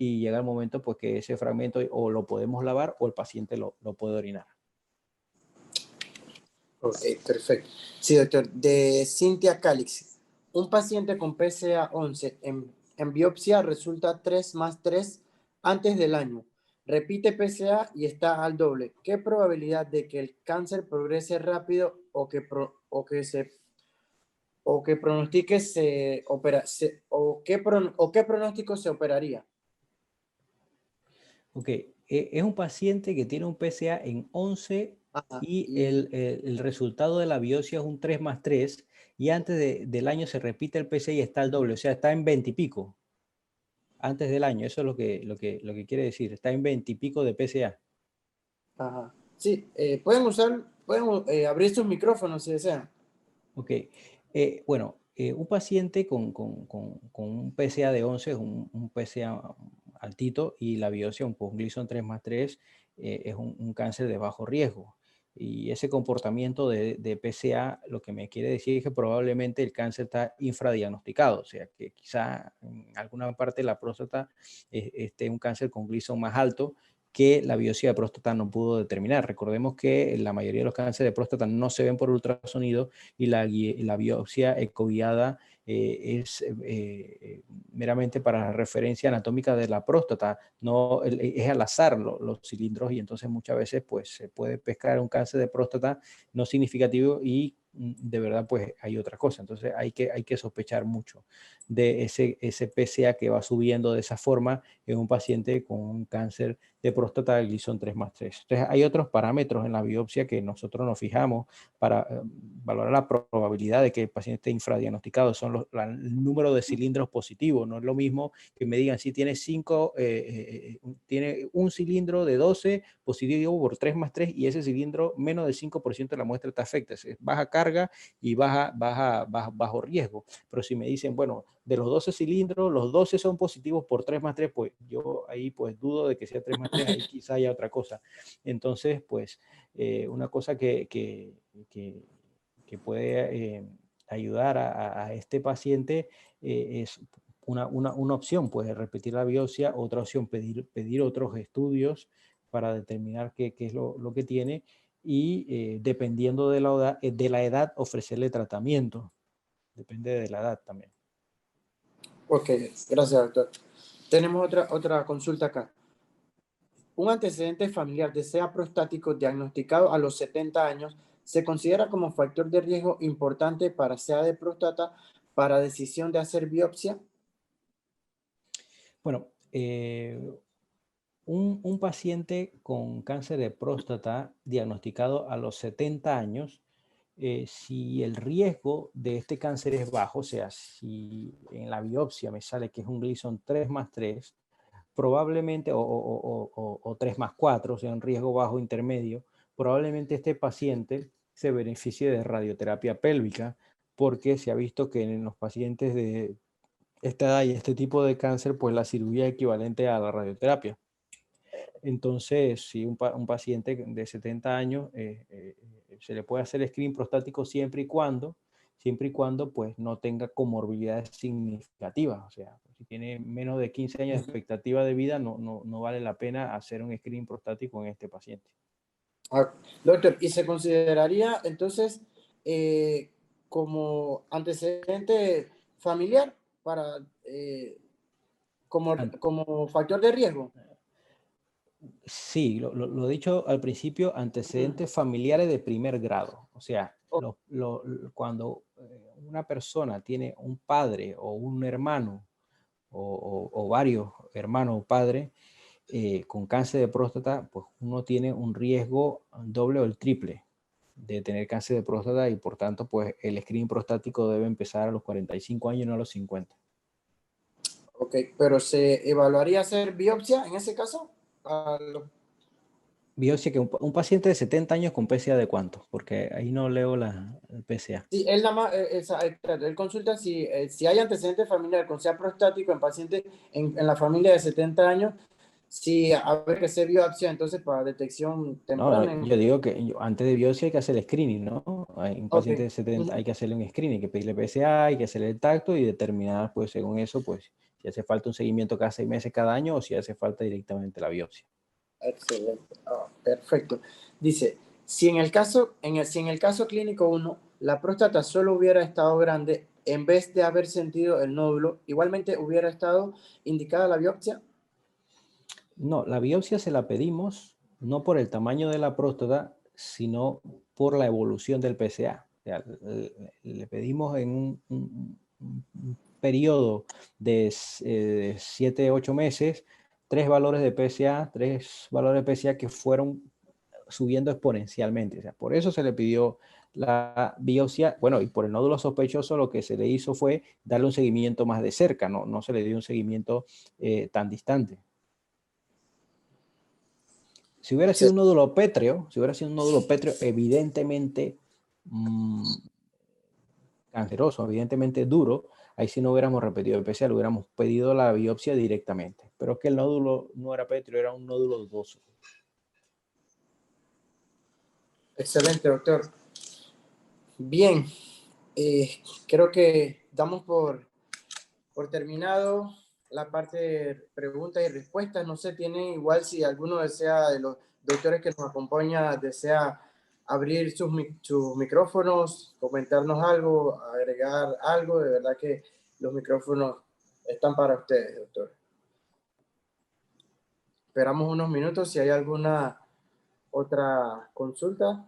Y llega el momento pues que ese fragmento o lo podemos lavar o el paciente lo puede orinar. Ok, perfecto. Sí, doctor. De Cintia Calix. Un paciente con PSA 11 en biopsia resulta 3+3 antes del año. Repite PSA y está al doble. ¿Qué probabilidad de que el cáncer progrese rápido o que pronostique qué pronóstico se operaría? Ok, es un paciente que tiene un PSA en 11 Ajá, y el resultado de la biopsia es un 3+3 y antes del año se repite el PSA y está al doble, o sea, está en 20 y pico antes del año, eso es lo que quiere decir, está en 20 y pico de PSA. ajá. Sí, pueden abrir sus micrófonos si desean. Ok, bueno, un paciente con un PSA de 11 es un PSA altito y la biopsia, un Gleason 3+3, es un cáncer de bajo riesgo. Y ese comportamiento de PSA lo que me quiere decir es que probablemente el cáncer está infradiagnosticado, o sea que quizá en alguna parte de la próstata esté un cáncer con Gleason más alto que la biopsia de próstata no pudo determinar. Recordemos que la mayoría de los cánceres de próstata no se ven por ultrasonido y la biopsia ecoguiada es meramente para la referencia anatómica de la próstata, no es al azar los cilindros y entonces muchas veces pues se puede pescar un cáncer de próstata no significativo y de verdad pues hay otra cosa. Entonces hay que sospechar mucho de ese PSA que va subiendo de esa forma en un paciente con un cáncer de próstata de Gleason 3+3. Entonces hay otros parámetros en la biopsia que nosotros nos fijamos para valorar la probabilidad de que el paciente esté infradiagnosticado. Son el número de cilindros positivos. No es lo mismo que me digan si tiene tiene un cilindro de 12 positivo por 3+3 y ese cilindro menos del 5% de la muestra está afecta. Baja carga y bajo riesgo. Pero si me dicen, bueno, de los 12 cilindros, los 12 son positivos por 3+3, pues yo ahí pues dudo de que sea 3+3, ahí quizá haya otra cosa. Entonces, pues una cosa que puede ayudar a este paciente es una opción, pues repetir la biopsia, otra opción, pedir otros estudios para determinar qué es lo que tiene y dependiendo de la edad, ofrecerle tratamiento. Depende de la edad también. Ok, gracias, doctor. Tenemos otra consulta acá. Un antecedente familiar de SEA prostático diagnosticado a los 70 años se considera como factor de riesgo importante para SEA de próstata para decisión de hacer biopsia. Bueno, un paciente con cáncer de próstata diagnosticado a los 70 años, si el riesgo de este cáncer es bajo, o sea, si en la biopsia me sale que es un Gleason 3+3, probablemente, o 3+4, o sea, un riesgo bajo intermedio, probablemente este paciente se beneficie de radioterapia pélvica, porque se ha visto que en los pacientes de esta edad y este tipo de cáncer, pues la cirugía es equivalente a la radioterapia. Entonces, si un paciente de 70 años se le puede hacer screening prostático siempre y cuando pues no tenga comorbilidades significativas. O sea, si tiene menos de 15 años de expectativa de vida, no vale la pena hacer un screening prostático en este paciente. Doctor, ¿y se consideraría entonces como antecedente familiar para como factor de riesgo? Sí, lo dicho al principio, antecedentes familiares de primer grado. O sea, cuando una persona tiene un padre o un hermano o varios hermanos o padres con cáncer de próstata, pues uno tiene un riesgo doble o el triple de tener cáncer de próstata y por tanto, pues el screening prostático debe empezar a los 45 años, no a los 50. Ok, pero ¿se evaluaría hacer biopsia en ese caso? Biopsia que un paciente de 70 años con PSA de cuánto, porque ahí no leo el PSA. Sí, él nada más, él consulta si hay antecedente familiar con SEA prostático en pacientes en la familia de 70 años, si a ver que se biopsia, entonces para detección No, temprana. yo digo que antes de biopsia hay que hacer el screening, ¿no? Hay un Ok. paciente de 70 hay que hacerle un screening, hay que pedirle PSA, hay que hacerle el tacto y determinar, pues según eso, pues si hace falta un seguimiento cada 6 meses cada año o si hace falta directamente la biopsia. Excelente. Perfecto. Dice, si en el caso clínico 1, la próstata solo hubiera estado grande en vez de haber sentido el nódulo, igualmente hubiera estado indicada la biopsia. No, la biopsia se la pedimos no por el tamaño de la próstata, sino por la evolución del PSA. O sea, le pedimos en un periodo de 7, 8 meses, 3 valores de PSA que fueron subiendo exponencialmente. O sea, por eso se le pidió la biopsia. Bueno, y por el nódulo sospechoso lo que se le hizo fue darle un seguimiento más de cerca, no se le dio un seguimiento tan distante. Si hubiera sido un nódulo pétreo, evidentemente canceroso, evidentemente duro, ahí sí no hubiéramos repetido el PSA, hubiéramos pedido la biopsia directamente. Pero es que el nódulo no era pétreo, era un nódulo dudoso. Excelente, doctor. Bien, creo que damos por terminado la parte de preguntas y respuestas. No sé, tiene igual si alguno desea, de los doctores que nos acompaña, desea abrir sus micrófonos, comentarnos algo, agregar algo. De verdad que los micrófonos están para ustedes, doctor. Esperamos unos minutos si hay alguna otra consulta.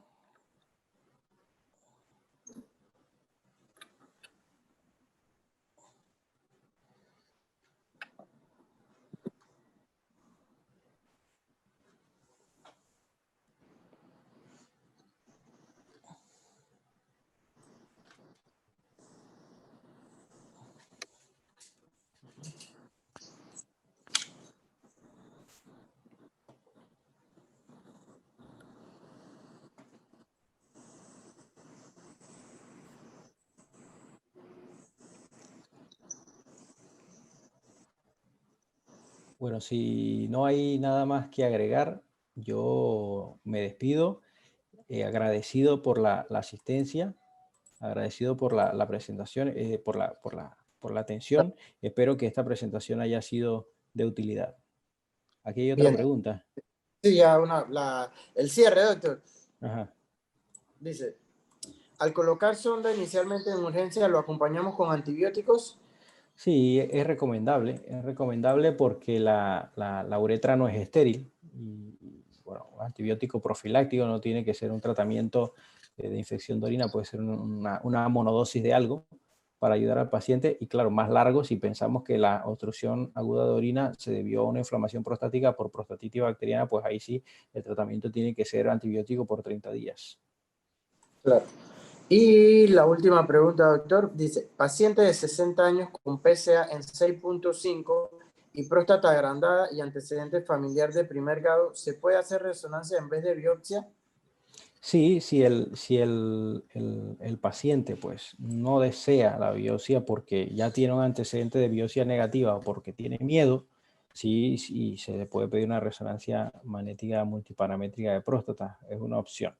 Bueno, si no hay nada más que agregar, yo me despido, agradecido por la asistencia, agradecido por la presentación, por la atención. Espero que esta presentación haya sido de utilidad. Aquí hay otra Bien, pregunta. sí, ya el cierre, doctor. Ajá. Dice, al colocar sonda inicialmente en urgencia, ¿lo acompañamos con antibióticos? Sí, es recomendable porque la uretra no es estéril bueno, un antibiótico profiláctico no tiene que ser un tratamiento de infección de orina, puede ser una monodosis de algo para ayudar al paciente y claro, más largo si pensamos que la obstrucción aguda de orina se debió a una inflamación prostática por prostatitis bacteriana, pues ahí sí el tratamiento tiene que ser antibiótico por 30 días. Claro. Y la última pregunta, doctor, dice, paciente de 60 años con PSA en 6.5 y próstata agrandada y antecedente familiar de primer grado, ¿se puede hacer resonancia en vez de biopsia? Sí, si el paciente pues no desea la biopsia porque ya tiene un antecedente de biopsia negativa o porque tiene miedo, sí se le puede pedir una resonancia magnética multiparamétrica de próstata, es una opción.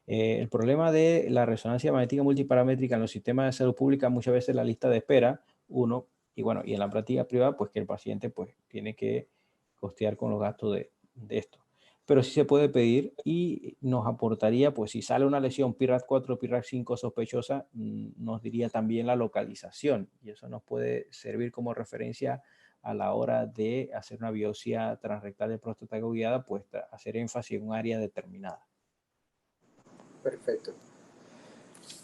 El problema de la resonancia magnética multiparamétrica en los sistemas de salud pública muchas veces la lista de espera, uno, y bueno, y en la práctica privada, pues que el paciente pues tiene que costear con los gastos de esto. Pero sí se puede pedir y nos aportaría, pues si sale una lesión PIRAT4, PIRAT5 sospechosa, nos diría también la localización y eso nos puede servir como referencia a la hora de hacer una biopsia transrectal de próstata guiada, pues hacer énfasis en un área determinada. Perfecto.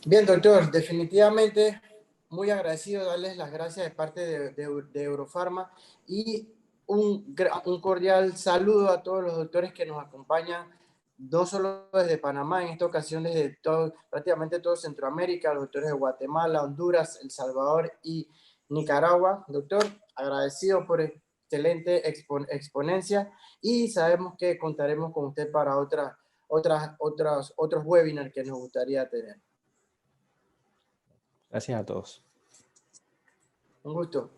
Bien, doctor, definitivamente muy agradecido darles las gracias de parte de Eurofarma y un cordial saludo a todos los doctores que nos acompañan, no solo desde Panamá, en esta ocasión desde prácticamente todo Centroamérica, los doctores de Guatemala, Honduras, El Salvador y Nicaragua. Doctor, agradecido por excelente exponencia y sabemos que contaremos con usted para otros webinars que nos gustaría tener. Gracias a todos. Un gusto.